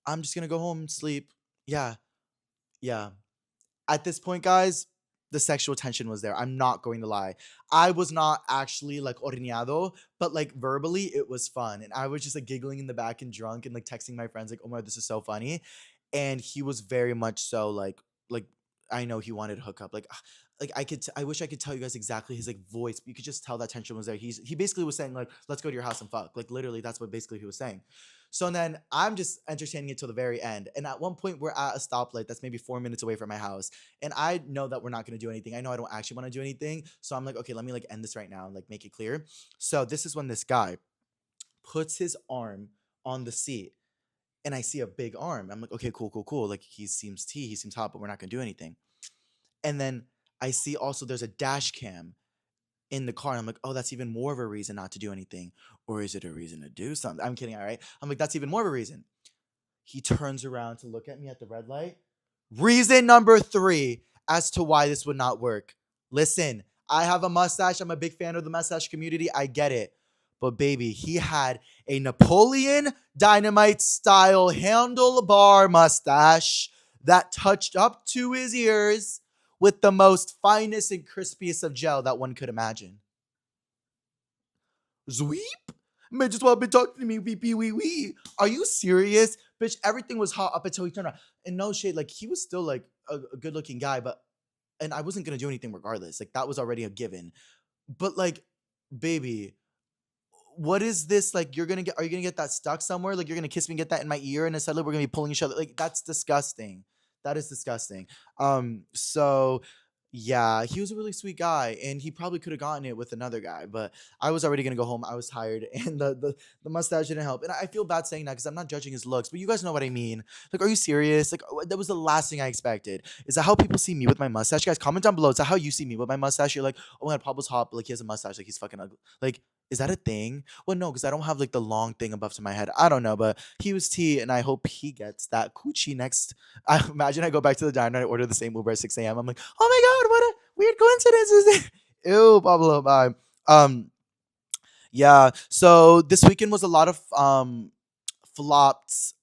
I'm just gonna go home and sleep. Yeah, yeah. At this point, guys, the sexual tension was there. I'm not going to lie. I was not actually like horneado, but like verbally, it was fun. And I was just like giggling in the back and drunk and like texting my friends, like, oh my God, this is so funny. And he was very much so like, I know he wanted to hook up. Like I wish I could tell you guys exactly his like voice, but you could just tell that tension was there. He basically was saying, like, let's go to your house and fuck. Like literally, that's what basically he was saying. So then I'm just entertaining it till the very end. And at one point, we're at a stoplight that's maybe 4 minutes away from my house. And I know that we're not going to do anything. I know I don't actually want to do anything. So I'm like, okay, let me like end this right now and like make it clear. So this is when this guy puts his arm on the seat and I see a big arm. I'm like, okay, cool, cool, cool. Like he seems hot, but we're not going to do anything. And then I see also there's a dash cam in the car. And I'm like, oh, that's even more of a reason not to do anything. Or is it a reason to do something? I'm kidding, all right? I'm like, that's even more of a reason. He turns around to look at me at the red light. Reason number three as to why this would not work. Listen, I have a mustache. I'm a big fan of the mustache community. I get it. But baby, he had a Napoleon Dynamite style handlebar mustache that touched up to his ears with the most finest and crispiest of gel that one could imagine. Zweep? Man, just want to be talking to me, wee wee wee wee. Are you serious? Bitch, everything was hot up until he turned around. And no shade, like he was still like a good looking guy, but and I wasn't gonna do anything regardless. Like that was already a given. But like, baby, what is this? Like are you gonna get that stuck somewhere? Like you're gonna kiss me and get that in my ear, and then suddenly we're gonna be pulling each other. Like that's disgusting. That is disgusting. So yeah, he was a really sweet guy, and he probably could have gotten it with another guy, but I was already gonna go home. I was tired, and the mustache didn't help. And I feel bad saying that because I'm not judging his looks, but you guys know what I mean. Like, are you serious? Like, that was the last thing I expected. Is that how people see me with my mustache? Guys, comment down below. Is that how you see me with my mustache? You're like, oh my God, Pablo's hot, but like he has a mustache, like he's fucking ugly. Like, is that a thing? Well, no, because I don't have like the long thing above to my head. I don't know, but he was T, and I hope he gets that coochie next. I imagine I go back to the diner and I order the same Uber at 6 a.m. I'm like, oh my God, what a weird coincidence is this? Ew, Pablo, bye. Um, yeah. So this weekend was a lot of flopped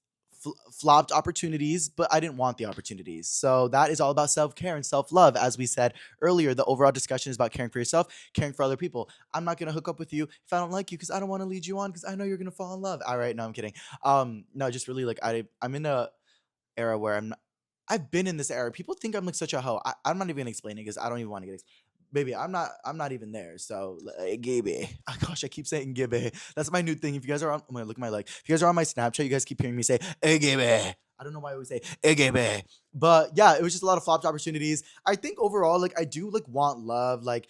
flopped opportunities, but I didn't want the opportunities. So that is all about self-care and self-love. As we said earlier, the overall discussion is about caring for yourself, caring for other people. I'm not gonna hook up with you if I don't like you because I don't want to lead you on because I know you're gonna fall in love. All right, no, I'm kidding. No, just really like I'm in a era where I'm not. I've been in this era. People think I'm like such a hoe. I'm not even gonna explain it because I don't even want to get. Baby, I'm not even there. So, Gibby. Oh, gosh, I keep saying Gibby. That's my new thing. If you guys are on, oh my, look at my leg. If you guys are on my Snapchat, you guys keep hearing me say, Gibby. I don't know why I always say, Gibby. But yeah, it was just a lot of flopped opportunities. I think overall, like, I do like want love. Like,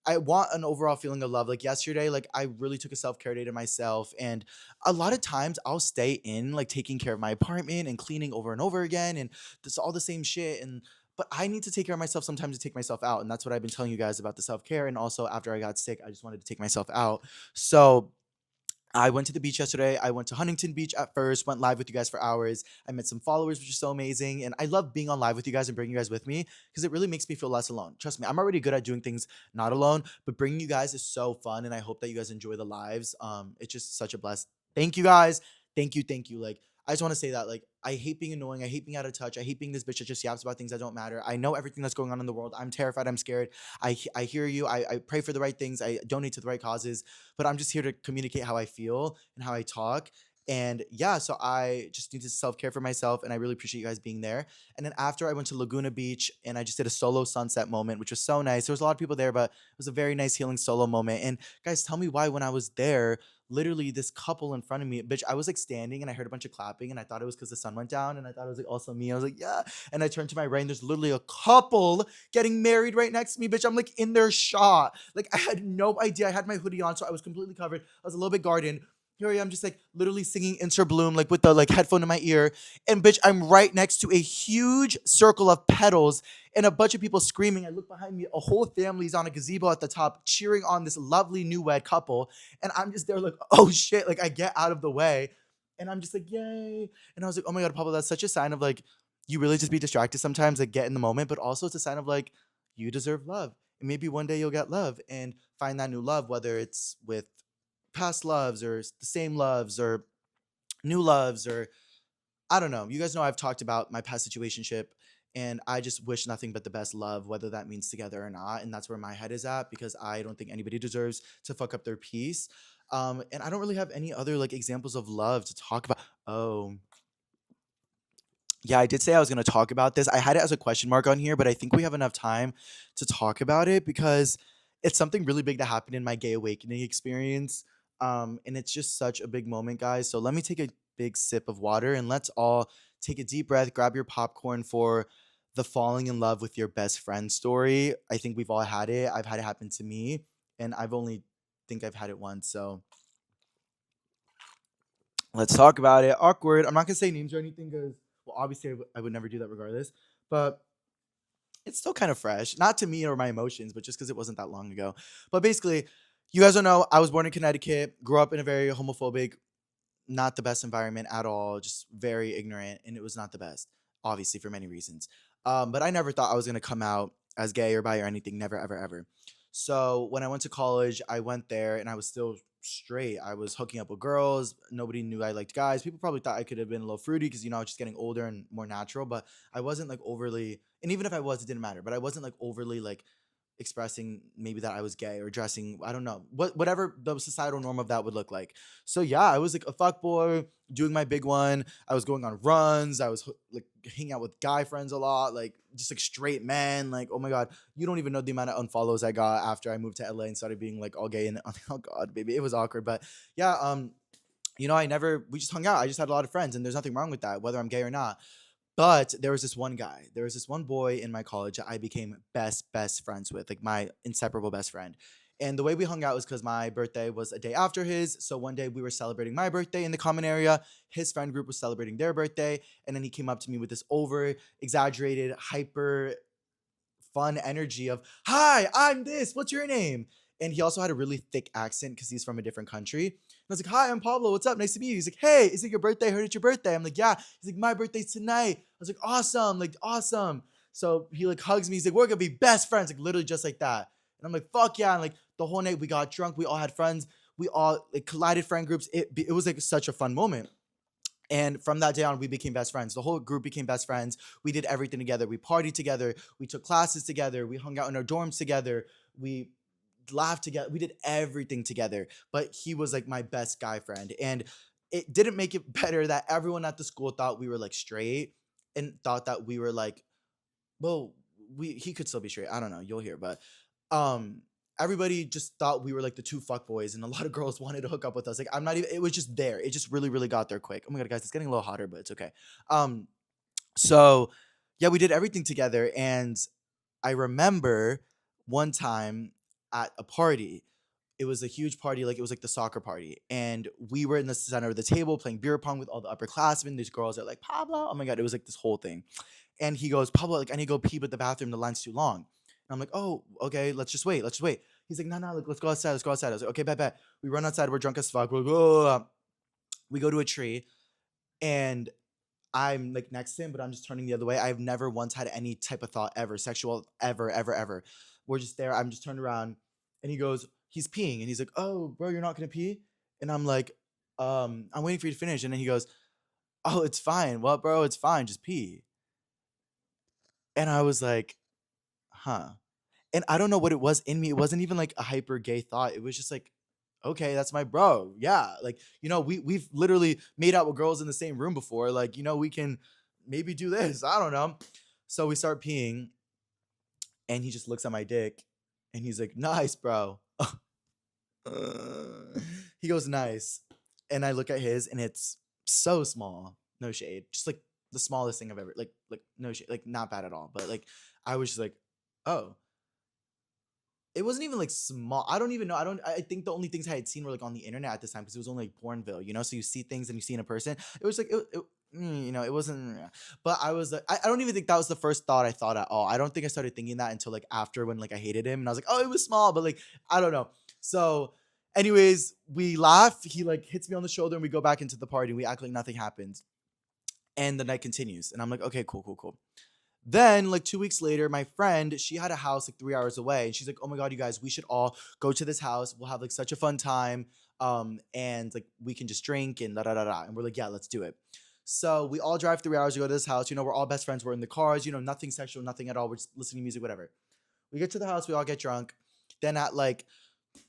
I want an overall feeling of love. Like yesterday, like I really took a self-care day to myself. And a lot of times I'll stay in like taking care of my apartment and cleaning over and over again. And this all the same shit. And but I need to take care of myself sometimes to take myself out. And that's what I've been telling you guys about the self-care. And also after I got sick, I just wanted to take myself out. So I went to the beach yesterday. I went to Huntington Beach at first, went live with you guys for hours. I met some followers, which is so amazing. And I love being on live with you guys and bringing you guys with me because it really makes me feel less alone. Trust me, I'm already good at doing things not alone, but bringing you guys is so fun. And I hope that you guys enjoy the lives. It's just such a bless. Thank you guys. Thank you. Like, I just want to say that, like, I hate being annoying. I hate being out of touch. I hate being this bitch that just yaps about things that don't matter. I know everything that's going on in the world. I'm terrified. I'm scared. I hear you. I pray for the right things. I donate to the right causes, but I'm just here to communicate how I feel and how I talk. And yeah, so I just need to self care for myself. And I really appreciate you guys being there. And then after, I went to Laguna Beach and I just did a solo sunset moment, which was so nice. There was a lot of people there, but it was a very nice healing solo moment. And guys, tell me why when I was there, literally this couple in front of me, bitch, I was like standing and I heard a bunch of clapping and I thought it was because the sun went down and I thought it was like also me. I was like, yeah. And I turned to my right and there's literally a couple getting married right next to me, bitch. I'm like in their shot. Like I had no idea. I had my hoodie on, so I was completely covered. I was a little bit guarded. Here I am just like literally singing Inter Bloom, like with the like headphone in my ear. And bitch, I'm right next to a huge circle of petals and a bunch of people screaming. I look behind me, a whole family's on a gazebo at the top cheering on this lovely newlywed couple. And I'm just there like, oh shit. Like I get out of the way and I'm just like, yay. And I was like, oh my God, Pablo, that's such a sign of like, you really just be distracted sometimes, like get in the moment, but also it's a sign of like, you deserve love. And maybe one day you'll get love and find that new love, whether it's with past loves or the same loves or new loves or I don't know. You guys know I've talked about my past situationship and I just wish nothing but the best love, whether that means together or not. And that's where my head is at because I don't think anybody deserves to fuck up their peace. And I don't really have any other like examples of love to talk about. Oh, yeah, I did say I was going to talk about this. I had it as a question mark on here, but I think we have enough time to talk about it because it's something really big that happened in my gay awakening experience. And it's just such a big moment, guys. So let me take a big sip of water and let's all take a deep breath, grab your popcorn for the falling in love with your best friend story. I think we've all had it. I've had it happen to me, and I've only think I've had it once. So let's talk about it. Awkward. I'm not gonna say names or anything because, well, obviously I would never do that regardless. But it's still kind of fresh, not to me or my emotions, but just because it wasn't that long ago. But basically, you guys don't know. I was born in Connecticut, grew up in a very homophobic, not the best environment at all, just very ignorant, and it was not the best, obviously for many reasons. But I never thought I was gonna come out as gay or bi or anything. Never, ever, ever. So when I went to college, I went there and I was still straight. I was hooking up with girls. Nobody knew I liked guys. People probably thought I could have been a little fruity because I was just getting older and more natural. But I wasn't like overly, and even if I was, it didn't matter. But I wasn't like overly like expressing maybe that I was gay or dressing, I don't know, whatever the societal norm of that would look like. So yeah, I was like a fuck boy doing my big one. I was going on runs. I was like hanging out with guy friends a lot, like just like straight men. Like, oh my God, you don't even know the amount of unfollows I got after I moved to LA and started being like all gay and oh God, baby, it was awkward. But yeah, I never, we just hung out. I just had a lot of friends and there's nothing wrong with that, whether I'm gay or not. But there was this one guy, there was this one boy in my college that I became best friends with, like my inseparable best friend. And the way we hung out was because my birthday was a day after his. So one day we were celebrating my birthday in the common area. His friend group was celebrating their birthday. And then he came up to me with this over exaggerated, hyper fun energy of, hi, I'm this, what's your name? And he also had a really thick accent because he's from a different country. And I was like, hi, I'm Pablo, what's up? Nice to meet you. He's like, hey, is it your birthday? I heard it's your birthday. I'm like, yeah. He's like, my birthday's tonight. I was like, awesome, like awesome. So he like hugs me. He's like, we're gonna be best friends, like literally just like that. And I'm like, fuck yeah. And like the whole night we got drunk, we all had friends, we all like collided friend groups. It was like such a fun moment. And from that day on, we became best friends. The whole group became best friends. We did everything together. We partied together. We took classes together. We hung out in our dorms together. We laughed together. We did everything together. But he was like my best guy friend. And it didn't make it better that everyone at the school thought we were like straight. and thought that we were like, well, he could still be straight. I don't know. You'll hear, but um, everybody just thought we were like the two fuck boys, and a lot of girls wanted to hook up with us. Like I'm not even. It was just there. It just really, really got there quick. Oh my god, guys, it's getting a little hotter, but it's okay. Um, so yeah, we did everything together, and I remember one time at a party. It was a huge party, like it was like the soccer party, and we were in the center of the table playing beer pong with all the upperclassmen. These girls are like Pablo. Oh my god, it was like this whole thing. And he goes, Pablo, like I need to go pee, but the bathroom, the line's too long. And I'm like, oh, okay, let's just wait. Let's just wait. He's like, no, no, like, let's go outside. Let's go outside. I was like, okay, bet, bet. We run outside. We're drunk as fuck. We go to a tree, and I'm like next to him, but I'm just turning the other way. I've never once had any type of thought ever, sexual, ever, ever, ever. We're just there. I'm just turned around, and he goes, he's peeing, and he's like, oh, bro, you're not gonna pee? And I'm like, I'm waiting for you to finish. And then he goes, oh, it's fine. Well, bro, it's fine. Just pee. And I was like, huh. And I don't know what it was in me. It wasn't even like a hyper gay thought. It was just like, okay, that's my bro. Yeah. Like, we've literally made out with girls in the same room before. Like, we can maybe do this. I don't know. So we start peeing, and he just looks at my dick, and he's like, nice, bro. He goes, nice. And I look at his, and it's so small. No shade. Just like the smallest thing I've ever like no shade. Like not bad at all. But like I was just like, oh, it wasn't even like small. I don't even know. I think the only things I had seen were like on the internet at this time, because it was only like Bourneville, so you see things and you see in a person. It was like it wasn't. But I was like, I don't even think that was the first thought I thought at all. I don't think I started thinking that until like after, when like I hated him, and I was like, oh, it was small, but like I don't know. So, anyways, we laugh. He like hits me on the shoulder, and we go back into the party. And we act like nothing happened, and the night continues. And I'm like, okay, cool, cool, cool. Then, like 2 weeks later, my friend, she had a house like 3 hours away, and she's like, "Oh my god, you guys, we should all go to this house. We'll have like such a fun time, and like we can just drink and da da da da." And we're like, "Yeah, let's do it." So we all drive 3 hours to go to this house. We're all best friends. We're in the cars. Nothing sexual, nothing at all. We're just listening to music, whatever. We get to the house. We all get drunk. Then at like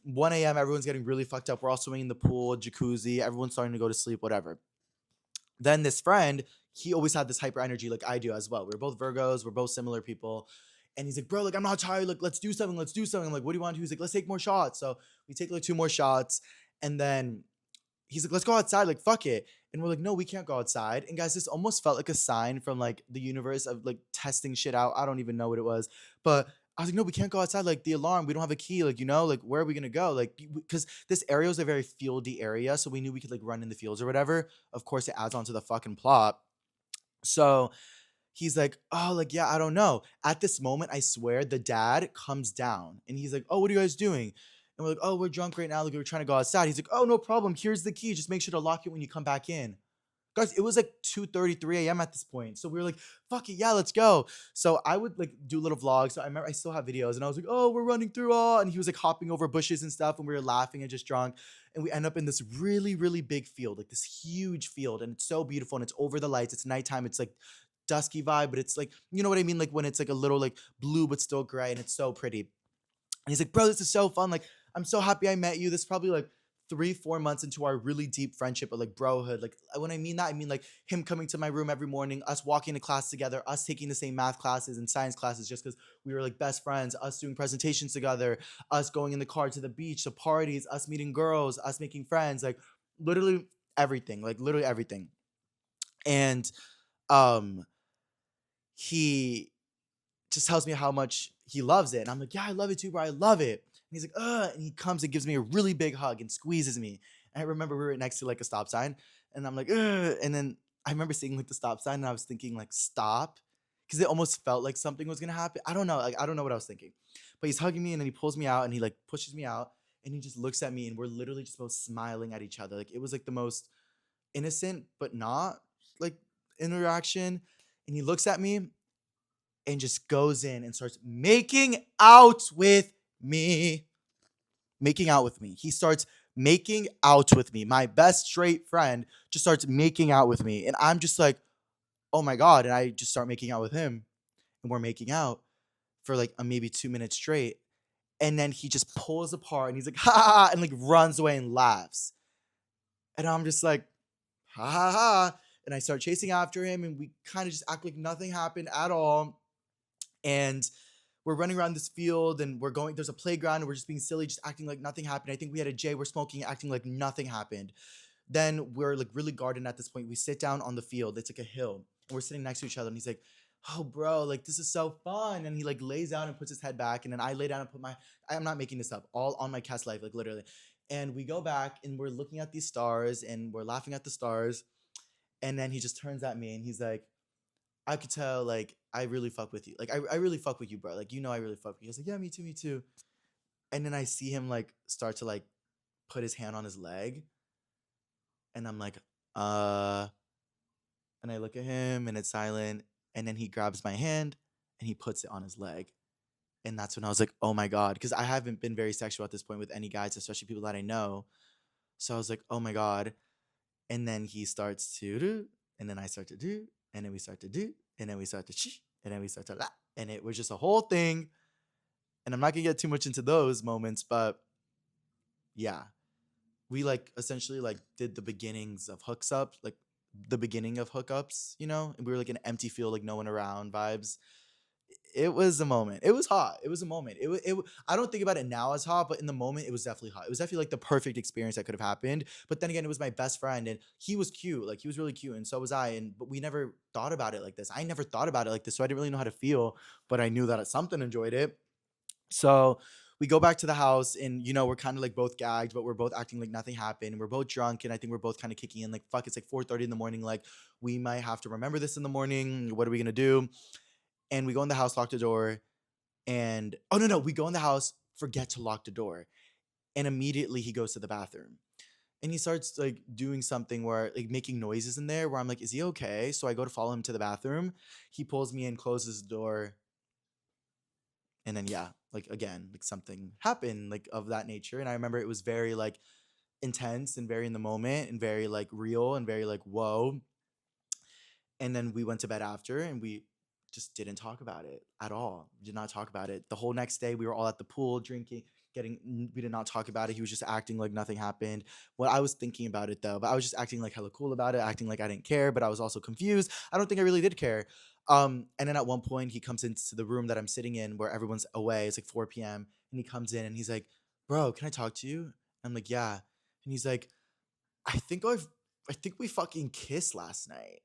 1 a.m., everyone's getting really fucked up. We're all swimming in the pool, jacuzzi. Everyone's starting to go to sleep, whatever. Then this friend, he always had this hyper energy like I do as well. We're both Virgos, we're both similar people. And he's like, bro, like I'm not tired. Like, let's do something. Let's do something. I'm like, what do you want to do? He's like, let's take more shots. So we take like two more shots. And then he's like, let's go outside. Like, fuck it. And we're like, no, we can't go outside. And guys, this almost felt like a sign from like the universe of like testing shit out. I don't even know what it was. But I was like, no, we can't go outside. Like the alarm, we don't have a key. Like, like where are we gonna go? Like, because this area was a very fieldy area, so we knew we could like run in the fields or whatever. Of course, it adds on to the fucking plot. So he's like, oh, like, yeah, I don't know. At this moment, I swear, the dad comes down, and he's like, oh, what are you guys doing? And we're like, oh, we're drunk right now. Like, we're trying to go outside. He's like, oh, no problem. Here's the key. Just make sure to lock it when you come back in. Guys, it was like 2:33 a.m. at this point. So we were like, fuck it, yeah, let's go. So I would like do little vlogs. So I remember I still have videos, and I was like, oh, we're running through all. And he was like hopping over bushes and stuff, and we were laughing and just drunk. And we end up in this really, really big field, like this huge field. And it's so beautiful, and it's over the lights. It's nighttime. It's like dusky vibe, but it's like, you know what I mean? Like when it's like a little like blue, but still gray, and it's so pretty. And he's like, bro, this is so fun. Like, I'm so happy I met you. This is probably like 3-4 months into our really deep friendship, but like brohood. Like when I mean that, I mean like him coming to my room every morning, us walking to class together, us taking the same math classes and science classes just because we were like best friends, us doing presentations together, us going in the car to the beach, to parties, us meeting girls, us making friends, like literally everything, like literally everything. And um he just tells me how much he loves it. And I'm like, yeah, I love it too, bro. I love it. And he's like, and he comes and gives me a really big hug and squeezes me. And I remember we were next to like a stop sign, and I'm like, and then I remember seeing like the stop sign, and I was thinking like, stop. Because it almost felt like something was gonna happen. I don't know. Like, I don't know what I was thinking. But he's hugging me, and then he pulls me out, and he like pushes me out, and he just looks at me, and we're literally just both smiling at each other. Like it was like the most innocent, but not like interaction. And he looks at me and just goes in and starts making out with me. Making out with me. He starts making out with me. My best straight friend just starts making out with me. And I'm just like, oh my God. And I just start making out with him. And we're making out for like a maybe 2 minutes straight. And then he just pulls apart, and he's like, ha ha, and like runs away and laughs. And I'm just like, ha ha ha. And I start chasing after him, and we kind of just act like nothing happened at all. And we're running around this field, and we're going, there's a playground, and we're just being silly, just acting like nothing happened. I think we had a J, we're smoking, acting like nothing happened. Then we're like really guarded at this point. We sit down on the field. It's like a hill. And we're sitting next to each other. And he's like, oh, bro, like this is so fun. And he like lays down and puts his head back. And then I lay down and put my, I'm not making this up, all on my cast life, like literally. And we go back and we're looking at these stars and we're laughing at the stars. And then he just turns at me and he's like, I could tell, like, I really fuck with you. Like, I really fuck with you, bro. Like, I really fuck with you. I was like, yeah, me too, me too. And then I see him like start to like put his hand on his leg. And I'm like, uh, and I look at him and it's silent. And then he grabs my hand and he puts it on his leg. And that's when I was like, oh my God. Because I haven't been very sexual at this point with any guys, especially people that I know. So I was like, oh my God. And then he starts to do, and then I start to do, and then we start to do, and then we start to shh, and then we start to la. And it was just a whole thing. And I'm not gonna get too much into those moments, but yeah, we like essentially like did the beginnings of hooks up, like the beginning of hookups, and we were like an empty field, like no one around vibes. It was a moment. It was hot. It was a moment. I don't think about it now as hot, but in the moment, it was definitely hot. It was definitely like the perfect experience that could have happened. But then again, it was my best friend, and he was cute. Like he was really cute, and so was I. And but we never thought about it like this. I never thought about it like this, so I didn't really know how to feel. But I knew that something enjoyed it. So we go back to the house, and we're kind of like both gagged, but we're both acting like nothing happened. And we're both drunk, and I think we're both kind of kicking in. Like fuck, it's like 4:30 in the morning. Like we might have to remember this in the morning. What are we gonna do? And we go in the house, lock the door, and oh no, we go in the house, forget to lock the door. And immediately he goes to the bathroom. And he starts like doing something where like making noises in there where I'm like, is he okay? So I go to follow him to the bathroom. He pulls me in, closes the door, and then yeah, like again, like something happened like of that nature. And I remember it was very like intense and very in the moment and very like real and very like whoa. And then we went to bed after and we just didn't talk about it at all. We did not talk about it. The whole next day, we were all at the pool drinking, we did not talk about it. He was just acting like nothing happened. What I was thinking about it though, but I was just acting like hella cool about it, acting like I didn't care, but I was also confused. I don't think I really did care. And then at one point, he comes into the room that I'm sitting in where everyone's away. It's like 4 p.m. And he comes in and he's like, bro, can I talk to you? I'm like, yeah. And he's like, I think I've, I think we fucking kissed last night.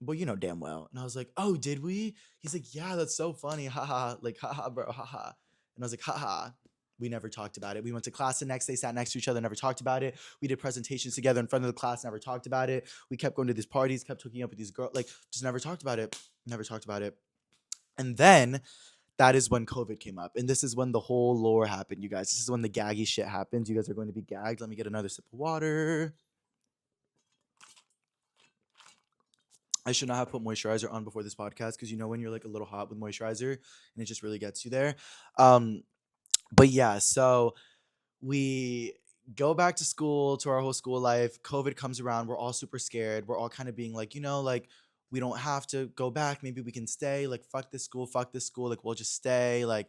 Well, you know damn well. And I was like, oh, did we? He's like, yeah, that's so funny. Haha. Like, haha, bro, haha. And I was like, haha. We never talked about it. We went to class the next day, sat next to each other, never talked about it. We did presentations together in front of the class, never talked about it. We kept going to these parties, kept hooking up with these girls, like, just never talked about it. Never talked about it. And then that is when COVID came up. And this is when the whole lore happened, you guys. This is when the gaggy shit happens. You guys are going to be gagged. Let me get another sip of water. I should not have put moisturizer on before this podcast because when you're like a little hot with moisturizer and it just really gets you there. Um, but yeah, so we go back to school to our whole school life. COVID comes around. We're all super scared. We're all kind of being like, like we don't have to go back. Maybe we can stay. Like fuck this school. Fuck this school. Like we'll just stay. Like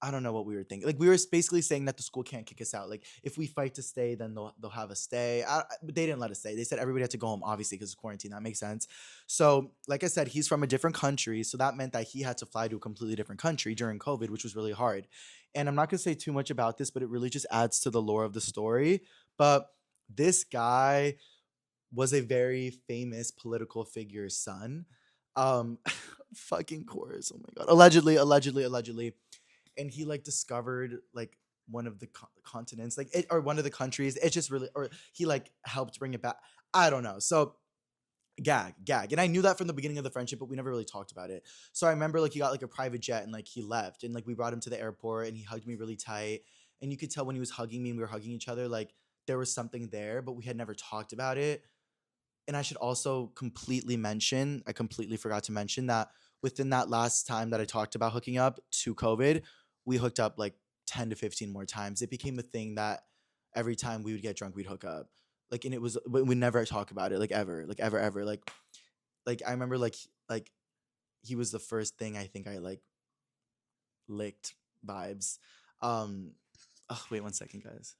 I don't know what we were thinking. Like we were basically saying that the school can't kick us out. Like if we fight to stay, then they'll have us stay. But they didn't let us stay. They said everybody had to go home, obviously, because it's quarantine. That makes sense. So, like I said, he's from a different country, so that meant that he had to fly to a completely different country during COVID, which was really hard. And I'm not gonna say too much about this, but it really just adds to the lore of the story. But this guy was a very famous political figure's son. Um, fucking chorus. Oh my god. Allegedly, allegedly, allegedly, and he like discovered like one of the continents like it or one of the countries. It just really, or he like helped bring it back. I don't know. So gag, and I knew that from the beginning of the friendship, but we never really talked about it. So I remember like he got like a private jet and like he left, and like we brought him to the airport and he hugged me really tight, and you could tell when he was hugging me and we were hugging each other, like there was something there, but we had never talked about it. And I should also completely mention, I completely forgot to mention that within that last time that I talked about hooking up to COVID, we hooked up like 10 to 15 more times. It became a thing that every time we would get drunk, we'd hook up. Like, and it was, we never talk about it, like ever, like ever, ever. Like I remember like he was the first thing I think I like licked vibes. Oh, wait 1 second, guys.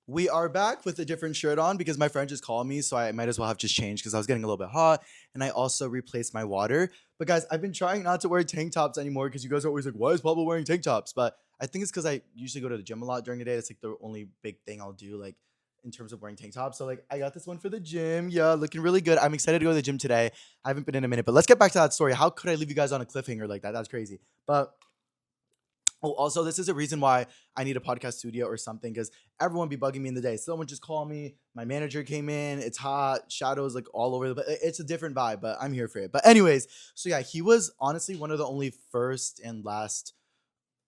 We are back with a different shirt on because my friend just called me, so I might as well have just changed because I was getting a little bit hot, and I also replaced my water. But guys, I've been trying not to wear tank tops anymore because you guys are always like, "Why is Pablo wearing tank tops?" But I think it's because I usually go to the gym a lot during the day. That's like the only big thing I'll do, like in terms of wearing tank tops. So like, I got this one for the gym. Yeah, looking really good. I'm excited to go to the gym today. I haven't been in a minute, but let's get back to that story. How could I leave you guys on a cliffhanger like that? That's crazy. But oh, also, this is a reason why I need a podcast studio or something because everyone be bugging me in the day. Someone just called me. My manager came in. It's hot. Shadows like all over the. But it's a different vibe. But I'm here for it. But anyways, so yeah, he was honestly one of the only first and last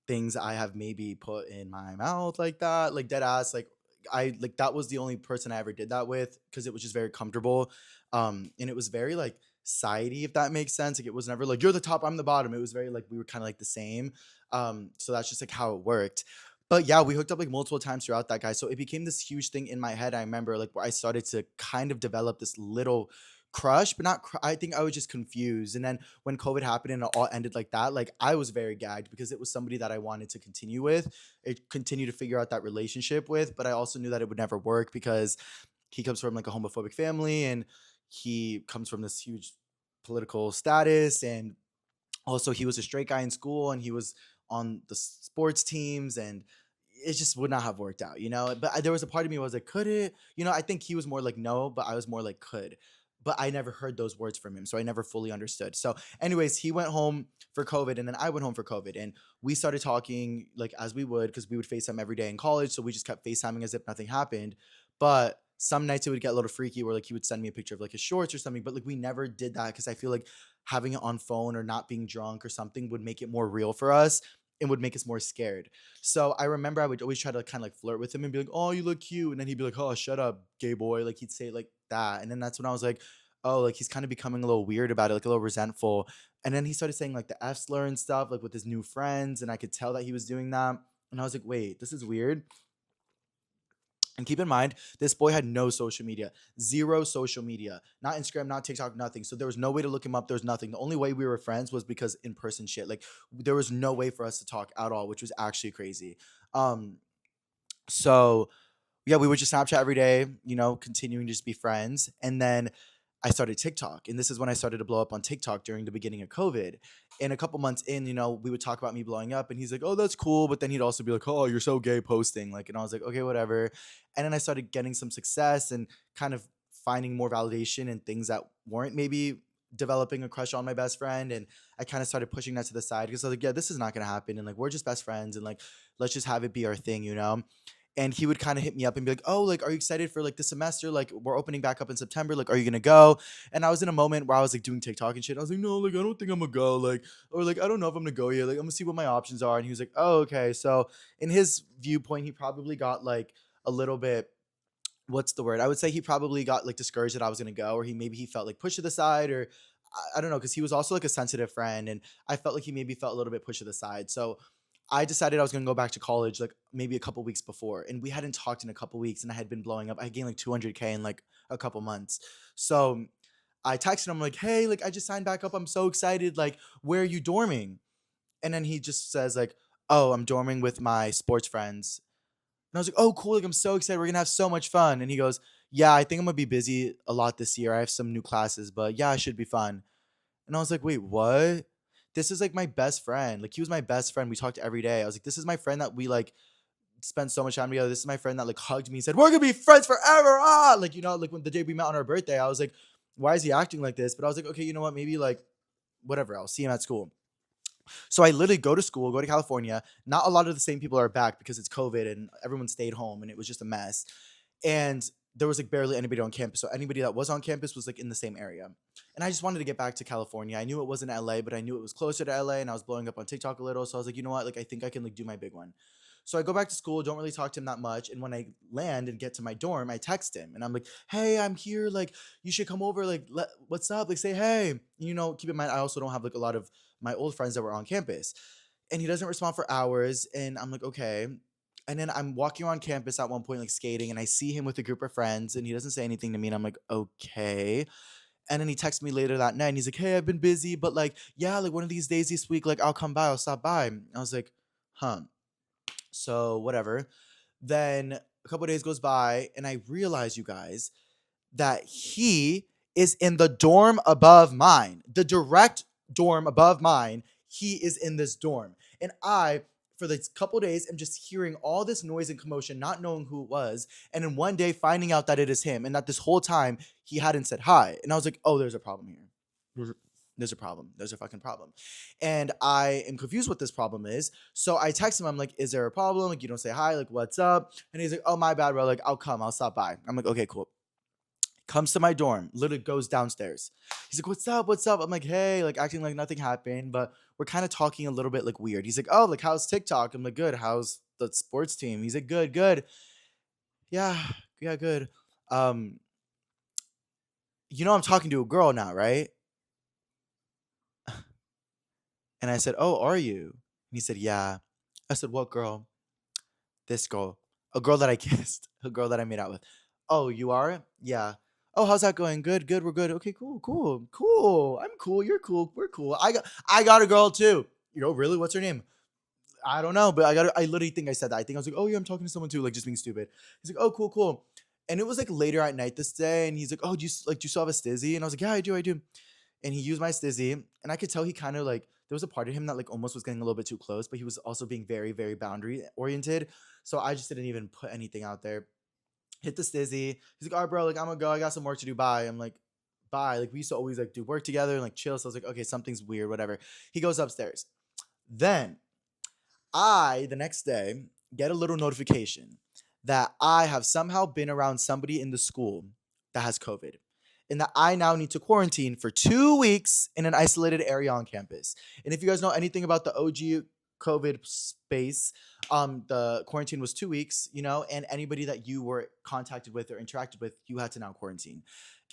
things I have maybe put in my mouth like that, like dead ass. Like I like that was the only person I ever did that with because it was just very comfortable. And it was very like sidey, if that makes sense. Like it was never like you're the top, I'm the bottom. It was very like we were kind of like the same. So that's just like how it worked. But yeah, we hooked up like multiple times throughout that guy. So it became this huge thing in my head. I remember like where I started to kind of develop this little crush, but not. I think I was just confused. And then when COVID happened and it all ended like that, like I was very gagged because it was somebody that I wanted to continue with, continue to figure out that relationship with, but I also knew that it would never work because he comes from like a homophobic family and he comes from this huge political status and also he was a straight guy in school and he was on the sports teams and it just would not have worked out, but there was a part of me was like could it, I think he was more like no, but I was more like could, but I never heard those words from him, so I never fully understood. So anyways, he went home for COVID and then I went home for COVID and we started talking like as we would because we would FaceTime every day in college, so we just kept FaceTiming as if nothing happened. But some nights it would get a little freaky where like he would send me a picture of like his shorts or something, but like we never did that because I feel like having it on phone or not being drunk or something would make it more real for us and would make us more scared. So I remember I would always try to kind of like flirt with him and be like, "Oh, you look cute," and then he'd be like, "Oh, shut up, gay boy." Like he'd say it like that, and then that's when I was like, "Oh, like he's kind of becoming a little weird about it, like a little resentful." And then he started saying like the F slur and stuff, like with his new friends, and I could tell that he was doing that. And I was like, "Wait, this is weird." And keep in mind, this boy had no social media, zero social media, not Instagram, not TikTok, nothing. So there was no way to look him up. There was nothing. The only way we were friends was because in person shit. Like there was no way for us to talk at all, which was actually crazy. Um, so yeah, we would just Snapchat every day, continuing to just be friends. And then I started TikTok. And this is when I started to blow up on TikTok during the beginning of COVID. And a couple months in, we would talk about me blowing up. And he's like, "Oh, that's cool." But then he'd also be like, "Oh, you're so gay posting." Like, and I was like, "Okay, whatever." And then I started getting some success and kind of finding more validation in things that weren't maybe developing a crush on my best friend. And I kind of started pushing that to the side because I was like, yeah, this is not going to happen. And like, we're just best friends. And like, let's just have it be our thing. And he would kind of hit me up and be like, "Oh, like, are you excited for like the semester? Like, we're opening back up in September. Like, are you gonna go?" And I was in a moment where I was like doing TikTok and shit. I was like, "No, like, I don't think I'm gonna go." Like, or like, I don't know if I'm gonna go yet. Like, I'm gonna see what my options are. And he was like, "Oh, okay." So in his viewpoint, he probably got like a little bit, what's the word? I would say he probably got like discouraged that I was gonna go, or he felt like pushed to the side, or I don't know, because he was also like a sensitive friend, and I felt like he maybe felt a little bit pushed to the side. So I decided I was gonna go back to college like maybe a couple weeks before, and we hadn't talked in a couple weeks, and I had been blowing up. I gained like 200K in like a couple months. So I texted him like, "Hey, like I just signed back up. I'm so excited. Like, where are you dorming?" And then he just says like, "Oh, I'm dorming with my sports friends." And I was like, "Oh, cool. Like, I'm so excited. We're going to have so much fun." And he goes, "Yeah, I think I'm going to be busy a lot this year. I have some new classes, but yeah, it should be fun." And I was like, "Wait, what?" This is like my best friend. Like, he was my best friend. We talked every day. I was like, "This is my friend that we like spent so much time together. This is my friend that like hugged me and said, 'We're going to be friends forever.'" Ah, like, like when the day we met on our birthday, I was like, "Why is he acting like this?" But I was like, "Okay, you know what? Maybe like, whatever. I'll see him at school." So I literally go to school, go to California. Not a lot of the same people are back because it's COVID and everyone stayed home and it was just a mess. And there was like barely anybody on campus. So anybody that was on campus was like in the same area. And I just wanted to get back to California. I knew it wasn't LA, but I knew it was closer to LA and I was blowing up on TikTok a little. So I was like, you know what? Like I think I can like do my big one. So I go back to school, don't really talk to him that much. And when I land and get to my dorm, I text him and I'm like, "Hey, I'm here. Like, you should come over. Like, what's up? Like, say hey." And, keep in mind, I also don't have like a lot of my old friends that were on campus. And he doesn't respond for hours. And I'm like, okay. And then I'm walking around campus at one point, like skating, and I see him with a group of friends, and he doesn't say anything to me. And I'm like, okay. And then he texts me later that night, and he's like, "Hey, I've been busy, but like, yeah, like one of these days this week, like I'll come by, I'll stop by." I was like, huh. So whatever. Then a couple days goes by, and I realize, you guys, that he is in the dorm above mine, the direct dorm above mine. He is in this dorm. And I, for this couple days, am just hearing all this noise and commotion, not knowing who it was. And then one day finding out that it is him and that this whole time he hadn't said hi. And I was like, oh, there's a problem here. There's a problem. There's a fucking problem. And I am confused what this problem is. So I text him. I'm like, is there a problem? Like, you don't say hi. Like, what's up? And he's like, oh, my bad, bro. Like, I'll come. I'll stop by. I'm like, okay, cool. Comes to my dorm, literally goes downstairs. He's like, what's up? What's up? I'm like, hey, like acting like nothing happened, but we're kind of talking a little bit like weird. He's like, oh, like, how's TikTok? I'm like, good. How's the sports team? He's like, good, good. Yeah, yeah, good. Um, I'm talking to a girl now, right? And I said, oh, are you? And he said, yeah. I said, what girl? This girl. A girl that I kissed. A girl that I made out with. Oh, you are? Yeah. Oh, how's that going? Good, good, we're good. Okay, cool, cool, cool. I'm cool, you're cool, we're cool. I got a girl too. Really? What's her name? I don't know, but I literally think I said that. I think I was like, oh yeah, I'm talking to someone too, like just being stupid. He's like, oh, cool, cool. And it was like later at night this day, and he's like, oh, do you still have a stizzy? And I was like, yeah, I do. And he used my stizzy, and I could tell he kind of like there was a part of him that like almost was getting a little bit too close, but he was also being very, very boundary oriented. So I just didn't even put anything out there. Hit the stizzy. He's like, all right, bro, like I'm gonna go. I got some work to do. Bye. I'm like, bye. Like we used to always like do work together and like chill. So I was like, okay, something's weird, whatever. He goes upstairs. Then the next day, get a little notification that I have somehow been around somebody in the school that has COVID and that I now need to quarantine for 2 weeks in an isolated area on campus. And if you guys know anything about the OG COVID space, the quarantine was 2 weeks, and anybody that you were contacted with or interacted with, you had to now quarantine.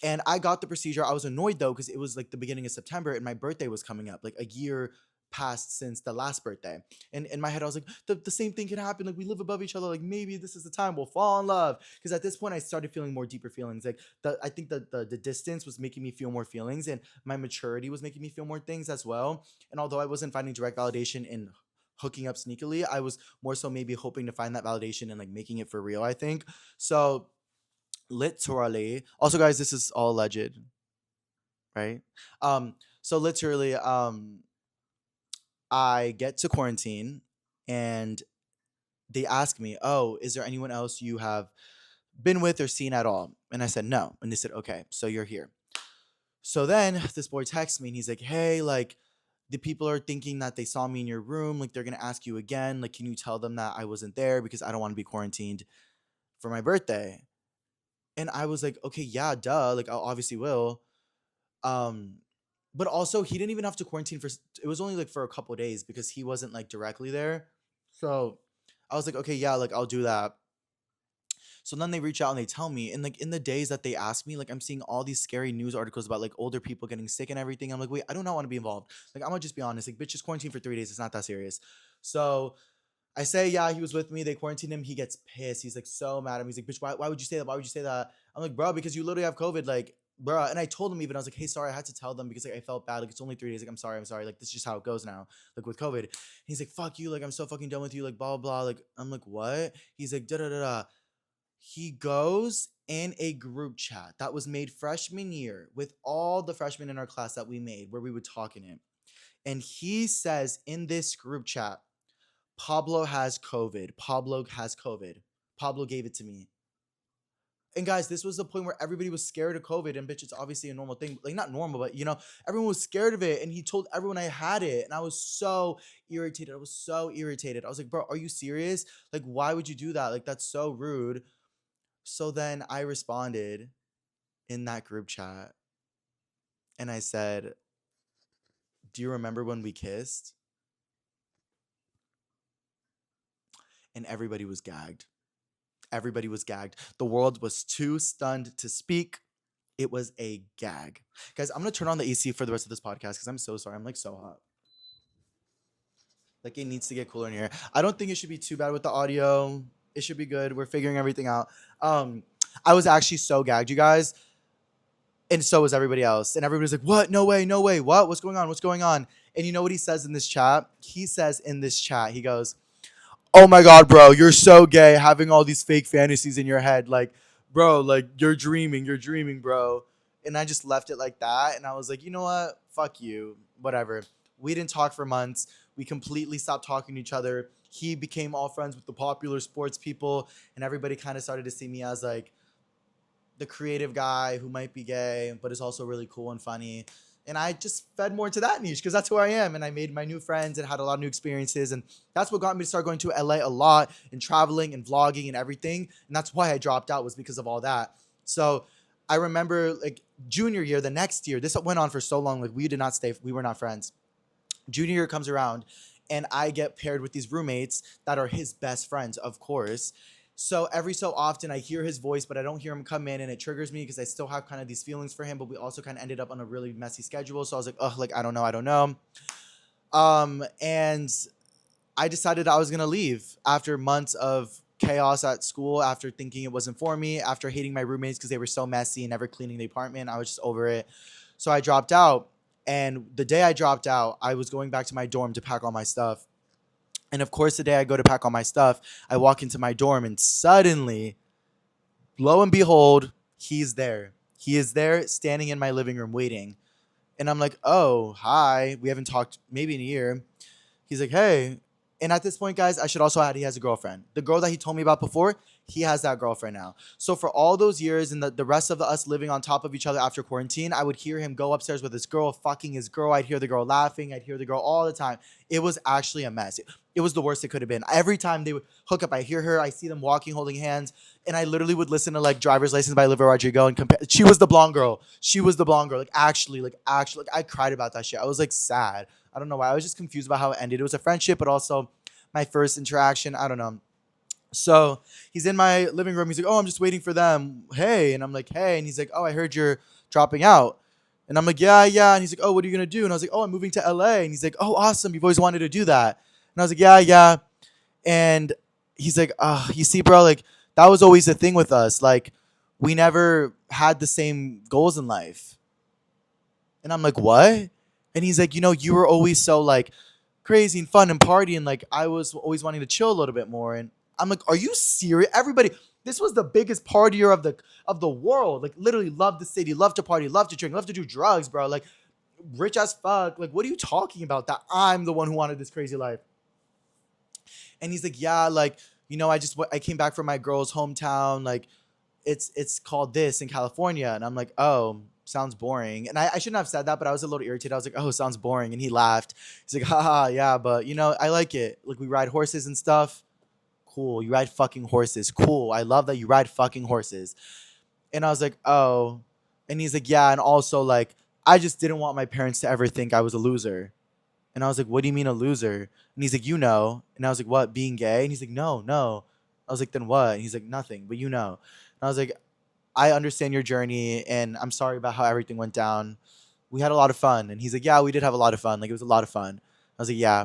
And I got the procedure. I was annoyed though, because it was like the beginning of September and my birthday was coming up, like a year passed since the last birthday. And in my head, I was like, the same thing can happen. Like we live above each other. Like maybe this is the time we'll fall in love. Because at this point, I started feeling more deeper feelings. Like I think that the distance was making me feel more feelings, and my maturity was making me feel more things as well. And although I wasn't finding direct validation in hooking up sneakily, I was more so maybe hoping to find that validation and like making it for real, I think. So literally, also guys, this is all alleged, right? So literally, I get to quarantine and they ask me, oh, is there anyone else you have been with or seen at all? And I said, no. And they said, okay, so you're here. So then this boy texts me and he's like, hey, like the people are thinking that they saw me in your room. Like they're going to ask you again. Like, can you tell them that I wasn't there because I don't want to be quarantined for my birthday? And I was like, okay, yeah, duh. Like I obviously will. Um, but also he didn't even have to quarantine for, it was only like for a couple of days because he wasn't like directly there. So I was like, okay, yeah, like I'll do that. So then they reach out and they tell me, and like in the days that they ask me, like I'm seeing all these scary news articles about like older people getting sick and everything. I'm like, wait, I do not want to be involved. Like I'm gonna just be honest, like bitch, just quarantine for 3 days. It's not that serious. So I say, yeah, he was with me. They quarantined him. He gets pissed. He's like so mad at me. He's like, bitch, why would you say that? Why would you say that? I'm like, bro, because you literally have COVID. Like, bro. And I told him even, I was like, hey, sorry, I had to tell them because like I felt bad. Like it's only 3 days. Like, I'm sorry. Like, this is just how it goes now. Like with COVID. He's like, fuck you. Like, I'm so fucking done with you. Like, blah, blah, blah. Like, I'm like, what? He's like, da da da da. He goes in a group chat that was made freshman year with all the freshmen in our class that we made where we would talk in it. And he says in this group chat, Pablo has COVID. Pablo has COVID. Pablo gave it to me. And guys, this was the point where everybody was scared of COVID. And bitch, it's obviously a normal thing. Like, not normal, but everyone was scared of it. And he told everyone I had it. And I was so irritated. I was like, bro, are you serious? Like, why would you do that? Like, that's so rude. So then I responded in that group chat and I said, do you remember when we kissed? And everybody was gagged. Everybody was gagged. The world was too stunned to speak. It was a gag. Guys, I'm going to turn on the AC for the rest of this podcast because I'm so sorry. I'm like so hot. Like it needs to get cooler in here. I don't think it should be too bad with the audio. It should be good. We're figuring everything out. I was actually so gagged, you guys. And so was everybody else. And everybody's like, what? No way, no way. What? What's going on? What's going on? And you know what he says in this chat? He says in this chat, he goes, Oh my god, bro, you're so gay having all these fake fantasies in your head. Like, bro, like you're dreaming, bro. And I just left it like that. And I was like, you know what? Fuck you. Whatever. We didn't talk for months. We completely stopped talking to each other. He became all friends with the popular sports people, and everybody kind of started to see me as like the creative guy who might be gay, but is also really cool and funny. And I just fed more into that niche because that's who I am. And I made my new friends and had a lot of new experiences. And that's what got me to start going to LA a lot and traveling and vlogging and everything. And that's why I dropped out, was because of all that. So I remember like junior year, the next year, this went on for so long. Like we did not stay, we were not friends. Junior year comes around and I get paired with these roommates that are his best friends, of course. So every so often I hear his voice, but I don't hear him come in, and it triggers me because I still have kind of these feelings for him, but we also kind of ended up on a really messy schedule. So I was like, oh, like, I don't know. I don't know. And I decided I was going to leave after months of chaos at school, after thinking it wasn't for me, after hating my roommates because they were so messy and never cleaning the apartment. I was just over it. So I dropped out. And the day I dropped out, I was going back to my dorm to pack all my stuff. And of course, the day I go to pack all my stuff, I walk into my dorm and suddenly, lo and behold, he's there. He is there standing in my living room waiting. And I'm like, oh, hi. We haven't talked maybe in a year. He's like, hey. And at this point, guys, I should also add he has a girlfriend. The girl that he told me about before, he has that girlfriend now. So for all those years and the rest of us living on top of each other after quarantine, I would hear him go upstairs with his girl, fucking his girl. I'd hear the girl laughing. I'd hear the girl all the time. It was actually a mess. It was the worst it could have been. Every time they would hook up, I hear her. I see them walking, holding hands. And I literally would listen to like Driver's License by Olivia Rodrigo and compare. She was the blonde girl. She was the blonde girl. Like, I cried about that shit. I was like sad. I don't know why. I was just confused about how it ended. It was a friendship, but also my first interaction. I don't know. So he's in my living room. He's like, oh, I'm just waiting for them. Hey. And I'm like, hey. And he's like, oh, I heard you're dropping out. And I'm like, yeah, yeah. And he's like, oh, what are you going to do? And I was like, oh, I'm moving to LA. And he's like, oh, awesome. You've always wanted to do that. And I was like, yeah, yeah. And he's like, you see, bro, like that was always the thing with us. Like we never had the same goals in life. And I'm like, what? And he's like, you were always so like crazy and fun and party, and like I was always wanting to chill a little bit more. And I'm like, are you serious? Everybody, this was the biggest partier of the world. Like literally loved the city, loved to party, loved to drink, loved to do drugs, bro. Like rich as fuck. Like what are you talking about? That I'm the one who wanted this crazy life. And he's like, yeah, like I came back from my girl's hometown. Like it's called this in California. And I'm like, oh, sounds boring. And I shouldn't have said that, but I was a little irritated. I was like, oh, sounds boring. And he laughed. He's like, haha, yeah, but I like it. Like we ride horses and stuff. Cool. You ride fucking horses. Cool. I love that you ride fucking horses. And I was like, oh. And he's like, yeah. And also like, I just didn't want my parents to ever think I was a loser. And I was like, what do you mean a loser? And he's like, And I was like, what, being gay? And he's like, no, no. I was like, then what? And he's like, nothing, but And I was like, I understand your journey, and I'm sorry about how everything went down. We had a lot of fun. And he's like, yeah, we did have a lot of fun. Like, it was a lot of fun. I was like, yeah.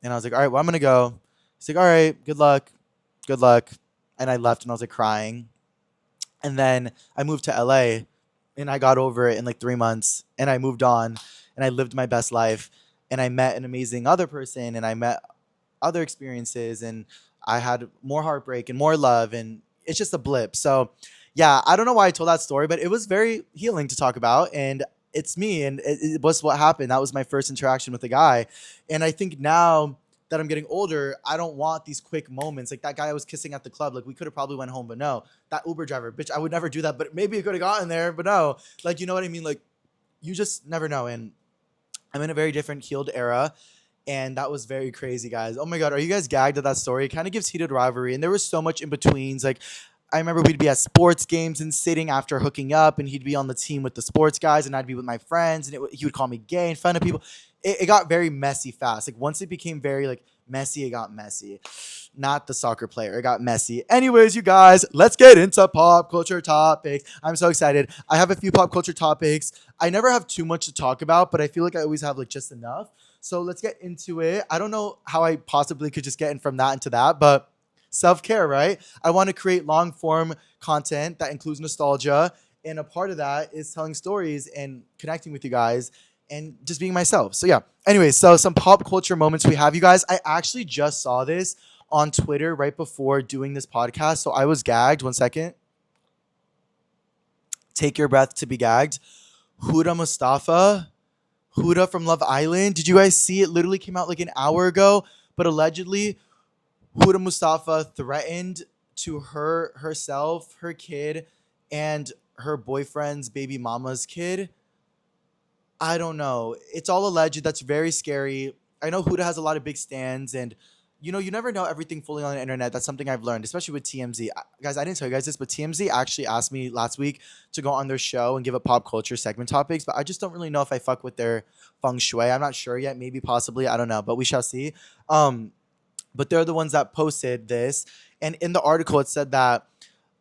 And I was like, all right, well, I'm going to go. He's like, all right, good luck. Good luck. And I left, and I was like crying. And then I moved to LA, and I got over it in like 3 months, and I moved on, and I lived my best life. And I met an amazing other person, and I met other experiences, and I had more heartbreak and more love, and it's just a blip. So yeah, I don't know why I told that story, but it was very healing to talk about, and it's me, and it was what happened. That was my first interaction with a guy. And I think now that I'm getting older, I don't want these quick moments. Like that guy I was kissing at the club, like we could have probably went home, but no. That Uber driver, bitch, I would never do that, but maybe it could have gotten there, but no. Like, you know what I mean? Like, you just never know. And I'm in a very different healed era. And that was very crazy, guys. Oh my God, are you guys gagged at that story? It kind of gives heated rivalry. And there was so much in betweens. Like, I remember we'd be at sports games and sitting after hooking up, and he'd be on the team with the sports guys, and I'd be with my friends, and he would call me gay in front of people. It got very messy fast. Like, once it became very, like, messy, it got messy. Not the soccer player. It got messy. Anyways, you guys, let's get into pop culture topics. I'm so excited. I have a few pop culture topics. I never have too much to talk about, but I feel like I always have, like, just enough. So let's get into it. I don't know how I possibly could just get in from that into that, but self-care, right? I want to create long-form content that includes nostalgia, and a part of that is telling stories and connecting with you guys and just being myself. So yeah. Anyways, so some pop culture moments we have, you guys. I actually just saw this on Twitter right before doing this podcast. So I was gagged. 1 second. Take your breath to be gagged. Huda Mustafa, Huda from Love Island. Did you guys see it? Literally came out like an hour ago. But allegedly, Huda Mustafa threatened to hurt herself, her kid, and her boyfriend's baby mama's kid. I don't know. It's all alleged. That's very scary. I know Huda has a lot of big stands, and you never know everything fully on the internet. That's something I've learned, especially with TMZ. Guys, I didn't tell you guys this, but TMZ actually asked me last week to go on their show and give a pop culture segment topics, but I just don't really know if I fuck with their feng shui. I'm not sure yet. Maybe, possibly. I don't know, but we shall see. Um, but they're the ones that posted this, and in the article it said that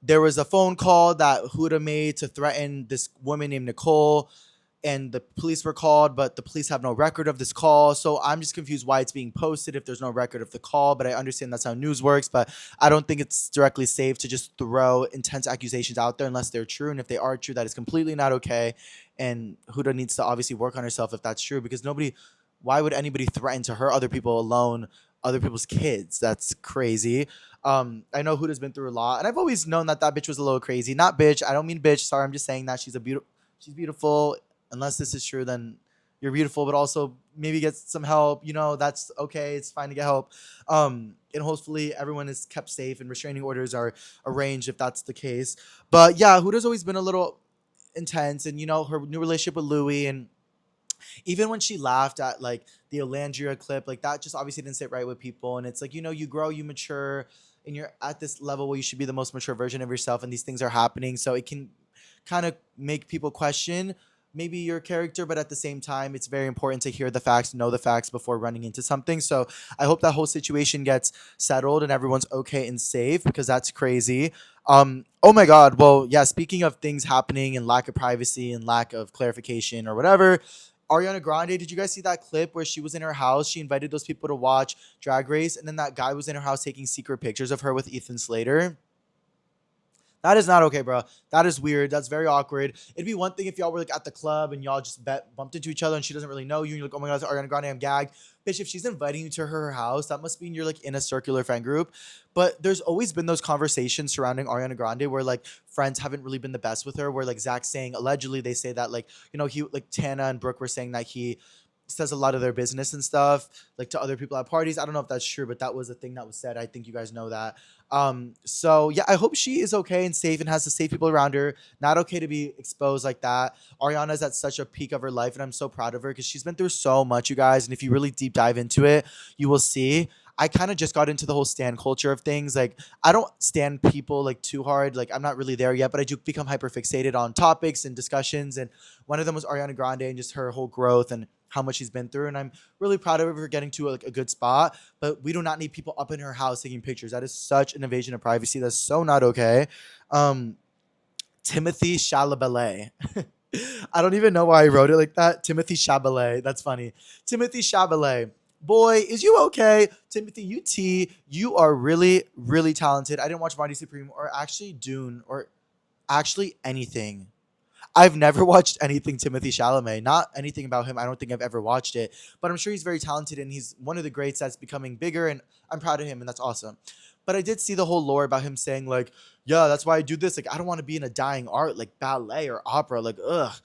there was a phone call that Huda made to threaten this woman named Nicole, and the police were called, but the police have no record of this call. So I'm just confused why it's being posted if there's no record of the call. But I understand that's how news works. But I don't think it's directly safe to just throw intense accusations out there unless they're true. And if they are true, that is completely not okay. And Huda needs to obviously work on herself if that's true, because nobody, why would anybody threaten to hurt other people alone, other people's kids? That's crazy. I know Huda's been through a lot, and I've always known that that bitch was a little crazy. Not bitch. I don't mean bitch. Sorry, I'm just saying that she's beautiful. Unless this is true, then you're beautiful, but also maybe get some help. That's okay. It's fine to get help. And hopefully everyone is kept safe and restraining orders are arranged if that's the case. But yeah, Huda's always been a little intense, and her new relationship with Louis, and even when she laughed at like the Olandria clip, like that just obviously didn't sit right with people. And it's like, you grow, you mature, and you're at this level where you should be the most mature version of yourself, and these things are happening. So it can kind of make people question maybe your character, but at the same time, it's very important to hear the facts, know the facts before running into something. So I hope that whole situation gets settled and everyone's okay and safe, because that's crazy. Oh my God. Well, yeah, speaking of things happening and lack of privacy and lack of clarification or whatever, Ariana Grande, did you guys see that clip where she was in her house? She invited those people to watch Drag Race, and then that guy was in her house taking secret pictures of her with Ethan Slater. That is not okay, bro. That is weird. That's very awkward. It'd be one thing if y'all were like at the club and y'all just bumped into each other and she doesn't really know you and you're like, oh my God, it's Ariana Grande, I'm gagged. Bitch, if she's inviting you to her house, that must mean you're like in a circular friend group. But there's always been those conversations surrounding Ariana Grande where like friends haven't really been the best with her. Where like Zach's saying, allegedly, they say that like, he like Tana and Brooke were saying that he says a lot of their business and stuff like to other people at parties. I don't know if that's true, but that was a thing that was said. I think you guys know that. So yeah, I hope she is okay and safe and has the safe people around her. Not okay to be exposed like that. Ariana's at such a peak of her life, and I'm so proud of her because she's been through so much, you guys. And if you really deep dive into it, you will see. I kind of just got into the whole stan culture of things. Like, I don't stan people like too hard. Like, I'm not really there yet, but I do become hyper fixated on topics and discussions. And one of them was Ariana Grande and just her whole growth and how much she's been through. And I'm really proud of her for getting to a good spot. But we do not need people up in her house taking pictures. That is such an invasion of privacy. That's so not okay. Um, Timothy Chalamet. I don't even know why I wrote it like that. Timothy Chalamet. That's funny. Timothy Chalamet. Boy, is you okay? Timothy you are really, really talented. I didn't watch Marty Supreme or actually Dune or actually anything. I've never watched anything Timothy Chalamet. Not anything about him. I don't think I've ever watched it. But I'm sure he's very talented and he's one of the greats that's becoming bigger, and I'm proud of him and that's awesome. But I did see the whole lore about him saying like, yeah, that's why I do this. Like, I don't want to be in a dying art like ballet or opera. Like, ugh.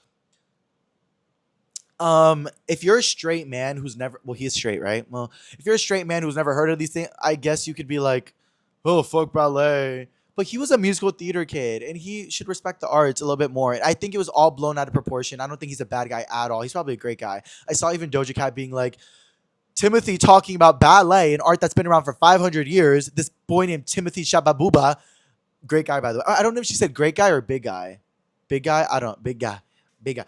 If you're a straight man who's never, well, he's straight, right? Well, if you're a straight man who's never heard of these things, I guess you could be like, oh, fuck ballet. But he was a musical theater kid and he should respect the arts a little bit more. I think it was all blown out of proportion. I don't think he's a bad guy at all. He's probably a great guy. I saw even Doja Cat being like, Timothy talking about ballet, an art that's been around for 500 years. This boy named Timothy Shababuba, great guy, by the way. I don't know if she said great guy or big guy. Big guy? I don't, big guy. Big guy.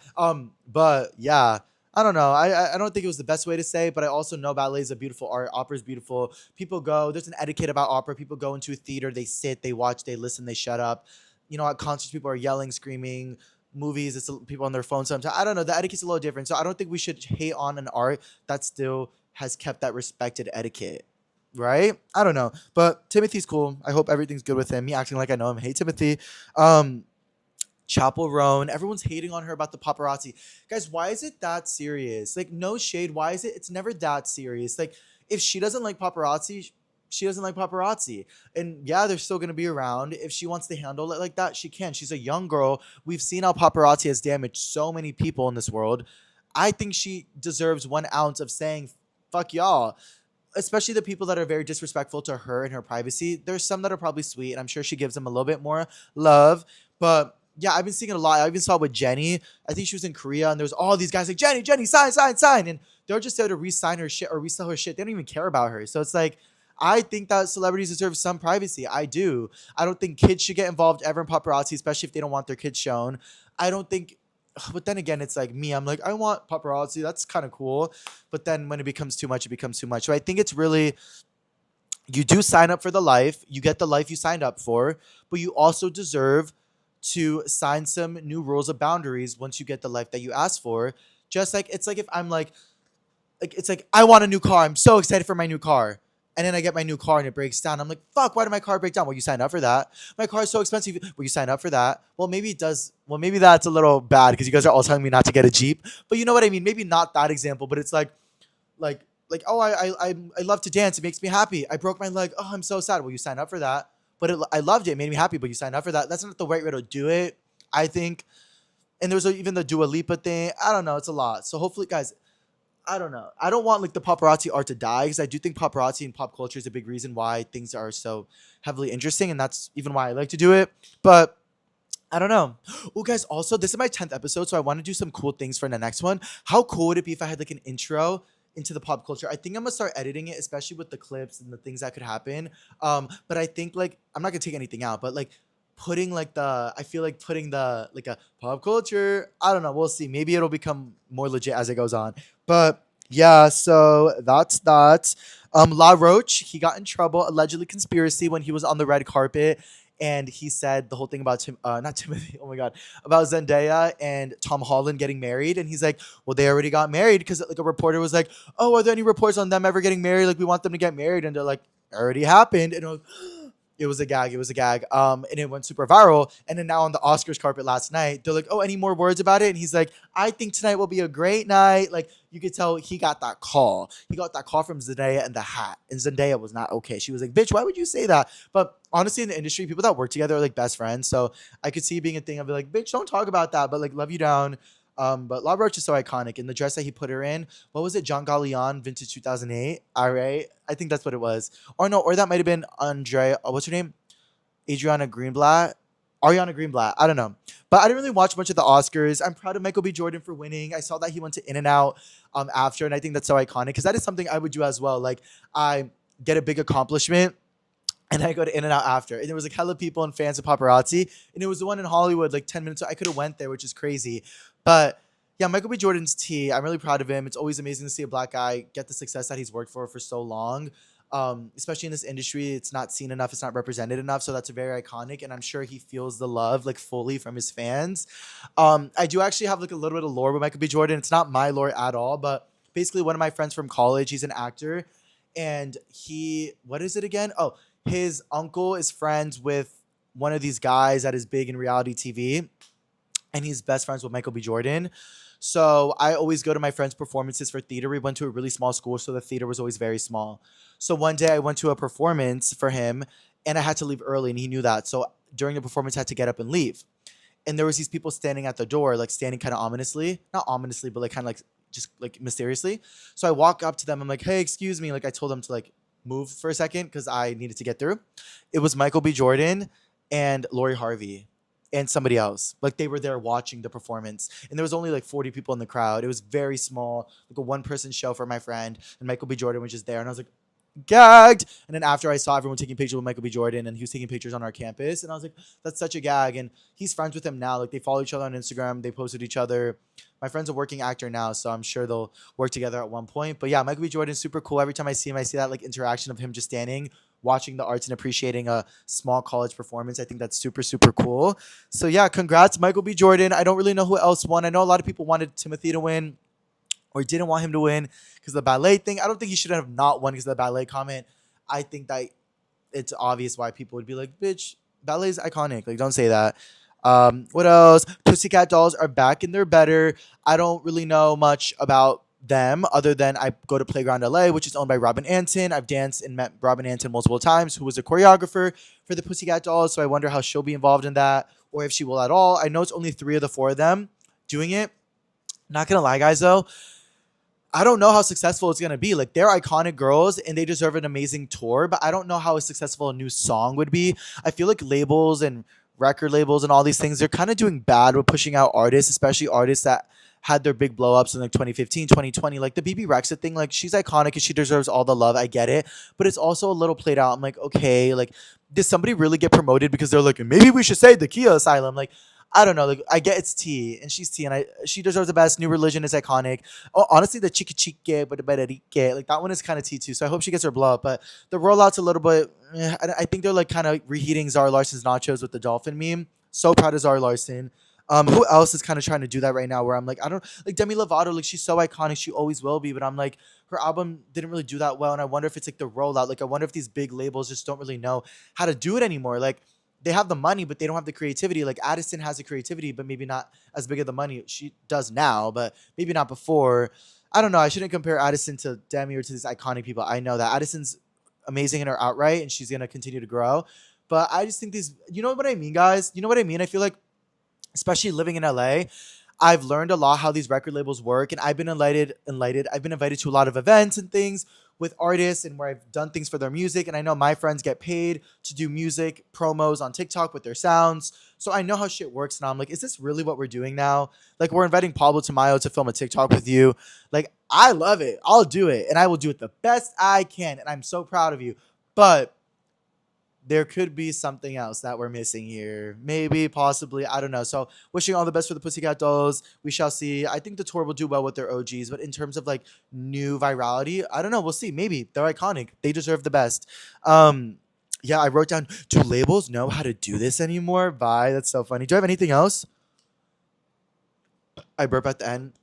But yeah, I don't know. I don't think it was the best way to say, but I also know ballet is a beautiful art. Opera is beautiful. People go. There's an etiquette about opera. People go into a theater. They sit. They watch. They listen. They shut up. At concerts, people are yelling, screaming. Movies, it's people on their phone sometimes. I don't know. The etiquette's a little different. So I don't think we should hate on an art that still has kept that respected etiquette. Right? I don't know. But Timothy's cool. I hope everything's good with him. Me acting like I know him. Hey, Timothy. Um, Chapel Roan. Everyone's hating on her about the paparazzi. Guys, why is it that serious? Like, no shade. Why is it? It's never that serious. Like, if she doesn't like paparazzi, she doesn't like paparazzi. And yeah, they're still gonna be around. If she wants to handle it like that, she can. She's a young girl. We've seen how paparazzi has damaged so many people in this world. I think she deserves 1 ounce of saying fuck y'all, especially the people that are very disrespectful to her and her privacy. There's some that are probably sweet, and I'm sure she gives them a little bit more love. But yeah, I've been seeing it a lot. I even saw it with Jenny. I think she was in Korea, and there's all these guys like Jenny, Jenny, sign, sign, sign, and they're just there to re-sign her shit or resell her shit. They don't even care about her. So it's like, I think that celebrities deserve some privacy. I do. I don't think kids should get involved ever in paparazzi, especially if they don't want their kids shown. I don't think. But then again, it's like me. I'm like, I want paparazzi. That's kind of cool. But then when it becomes too much, it becomes too much. So I think it's really, you do sign up for the life, you get the life you signed up for, but you also deserve to sign some new rules of boundaries once you get the life that you asked for. Just like it's like if I'm like it's like I want a new car. I'm so excited for my new car. And then I get my new car and it breaks down. I'm like, fuck, why did my car break down? Well, you signed up for that. My car is so expensive. Well, you signed up for that. Well, maybe it does. Well, maybe that's a little bad because you guys are all telling me not to get a Jeep. But you know what I mean? Maybe not that example, but it's like oh, I love to dance. It makes me happy. I broke my leg. Oh, I'm so sad. Well, you signed up for that. But I loved it. It made me happy. But you signed up for that. That's not the right way to do it, I think. And there's even the Dua Lipa thing. I don't know. It's a lot. So hopefully, guys, I don't know. I don't want like the paparazzi art to die because I do think paparazzi and pop culture is a big reason why things are so heavily interesting, and that's even why I like to do it. But I don't know. Oh, guys, also this is my 10th episode, so I want to do some cool things for the next one. How cool would it be if I had like an intro into the pop culture? I think I'm gonna start editing it, especially with the clips and the things that could happen. But I think like I'm not gonna take anything out, but like putting like the I feel like putting the like a pop culture. I don't know. We'll see. Maybe it'll become more legit as it goes on. But yeah, so that's that. La Roche, he got in trouble, allegedly conspiracy when he was on the red carpet. And he said the whole thing about not Timothy, oh my God, about Zendaya and Tom Holland getting married. And he's like, well, they already got married because like a reporter was like, oh, are there any reports on them ever getting married? Like, we want them to get married. And they're like, already happened. And it was a gag. It was a gag. And it went super viral. And then now on the Oscars carpet last night, they're like, oh, any more words about it? And he's like, I think tonight will be a great night. Like, you could tell he got that call. He got that call from Zendaya and the hat. And Zendaya was not okay. She was like, bitch, why would you say that? But honestly, in the industry, people that work together are like best friends. So I could see it being a thing. I'd be like, bitch, don't talk about that. But like, love you down. But La Roche is so iconic. And the dress that he put her in, what was it? John Gallion, vintage 2008. All right. I think that's what it was. Or no, or that might have been Andrea. What's her name? Adriana Greenblatt. Ariana Greenblatt. I don't know. But I didn't really watch much of the Oscars. I'm proud of Michael B. Jordan for winning. I saw that he went to In and Out after, and I think that's so iconic because that is something I would do as well. Like, I get a big accomplishment and I go to In and Out after. And there was like hella people and fans of paparazzi. And it was the one in Hollywood, like 10 minutes. So I could have went there, which is crazy. But yeah, Michael B. Jordan's tea. I'm really proud of him. It's always amazing to see a black guy get the success that he's worked for so long. Especially in this industry, it's not seen enough, it's not represented enough. So that's very iconic, and I'm sure he feels the love like fully from his fans. I do actually have like a little bit of lore with Michael B. Jordan. It's not my lore at all, but basically one of my friends from college, he's an actor, and what is it again? Oh, his uncle is friends with one of these guys that is big in reality TV, and he's best friends with Michael B. Jordan. So I always go to my friend's performances for theater. We went to a really small school, so the theater was always very small. So one day I went to a performance for him, and I had to leave early, and he knew that. So during the performance, I had to get up and leave. And there was these people standing at the door, like standing kind of ominously, not ominously, but like kind of like just like mysteriously. So I walk up to them. I'm like, hey, excuse me. Like I told them to like move for a second because I needed to get through. It was Michael B. Jordan and Lori Harvey and somebody else. Like they were there watching the performance. And there was only like 40 people in the crowd. It was very small, like a one-person show for my friend. And Michael B. Jordan was just there. And I was like, gagged. And then after I saw everyone taking pictures with Michael B. Jordan and he was taking pictures on our campus. And I was like, that's such a gag. And he's friends with him now. Like they follow each other on Instagram. They posted each other. My friend's a working actor now, so I'm sure they'll work together at one point. But yeah, Michael B. Jordan's super cool. Every time I see him, I see that like interaction of him just standing, watching the arts and appreciating a small college performance. I think that's super, super cool. So yeah, congrats, Michael B. Jordan. I don't really know who else won. I know a lot of people wanted Timothy to win or didn't want him to win because of the ballet thing. I don't think he should have not won because of the ballet comment. I think that it's obvious why people would be like, bitch, ballet is iconic. Like, don't say that. What else? Pussycat Dolls are back and they're better. I don't really know much about them other than I go to Playground LA, which is owned by Robin Anton. I've danced and met Robin Anton multiple times, who was a choreographer for the Pussycat Dolls. So I wonder how she'll be involved in that or if she will at all. I know it's only three of the four of them doing it. Not gonna lie, guys, though, I don't know how successful it's gonna be. Like, they're iconic girls and they deserve an amazing tour, but I don't know how successful a new song would be. I feel like labels and record labels and all these things, they're kind of doing bad with pushing out artists, especially artists that had their big blow ups in like 2015, 2020. Like the BB Rexa thing, like she's iconic and she deserves all the love. I get it. But it's also a little played out. I'm like, okay, like, did somebody really get promoted because they're like, maybe we should say the Kia Asylum? Like, I don't know. Like, I get it's T and she's T and she deserves the best. New Religion is iconic. Oh, honestly, the Chica Chique, but like that one is kind of T too. So I hope she gets her blow up. But the rollout's a little bit. I think they're like kind of reheating Zara Larson's nachos with the dolphin meme. So proud of Zara Larson. Who else is kind of trying to do that right now? Where I'm like, I don't like Demi Lovato. Like she's so iconic, she always will be. But I'm like, her album didn't really do that well, and I wonder if it's like the rollout. Like I wonder if these big labels just don't really know how to do it anymore. Like they have the money, but they don't have the creativity. Like Addison has the creativity, but maybe not as big of the money. She does now, but maybe not before. I don't know. I shouldn't compare Addison to Demi or to these iconic people. I know that Addison's amazing in her outright, and she's gonna continue to grow. But I just think these, you know what I mean, guys? You know what I mean? I feel like, especially living in LA, I've learned a lot how these record labels work, and I've been enlightened. I've been invited to a lot of events and things with artists, and where I've done things for their music. And I know my friends get paid to do music promos on TikTok with their sounds, so I know how shit works. Now I'm like, is this really what we're doing now? Like we're inviting Pablo Tamayo to film a TikTok with you. Like I love it. I'll do it, and I will do it the best I can, and I'm so proud of you. But there could be something else that we're missing here. Maybe, possibly, I don't know. So, wishing all the best for the Pussycat Dolls. We shall see. I think the tour will do well with their OGs, but in terms of like new virality, I don't know. We'll see. Maybe they're iconic. They deserve the best. Um, yeah, I wrote down. Do labels know how to do this anymore? Bye. That's so funny. Do I have anything else? I burp at the end.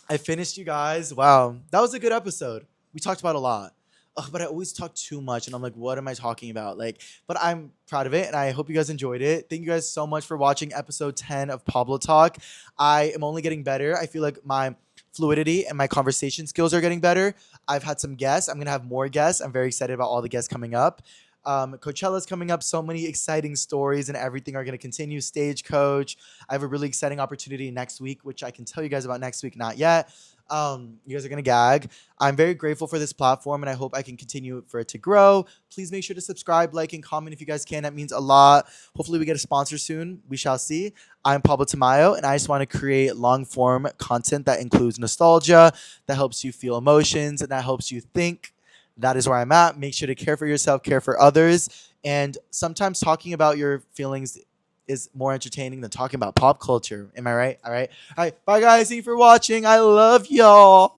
I finished, you guys. Wow, that was a good episode. We talked about a lot. Ugh, but I always talk too much, and I'm like, what am I talking about? Like, but I'm proud of it, and I hope you guys enjoyed it. Thank you guys so much for watching episode 10 of Pablo Talk. I am only getting better. I feel like my fluidity and my conversation skills are getting better. I've had some guests. I'm gonna have more guests. I'm very excited about all the guests coming up. Coachella's coming up. So many exciting stories and everything are going to continue. Stagecoach. I have a really exciting opportunity next week, which I can tell you guys about next week. Not yet. You guys are going to gag. I'm very grateful for this platform, and I hope I can continue for it to grow. Please make sure to subscribe, like, and comment if you guys can. That means a lot. Hopefully we get a sponsor soon. We shall see. I'm Pablo Tamayo, and I just want to create long-form content that includes nostalgia, that helps you feel emotions, and that helps you think. That is where I'm at. Make sure to care for yourself, care for others. And sometimes talking about your feelings is more entertaining than talking about pop culture. Am I right? All right. All right. Bye, guys. Thank you for watching. I love y'all.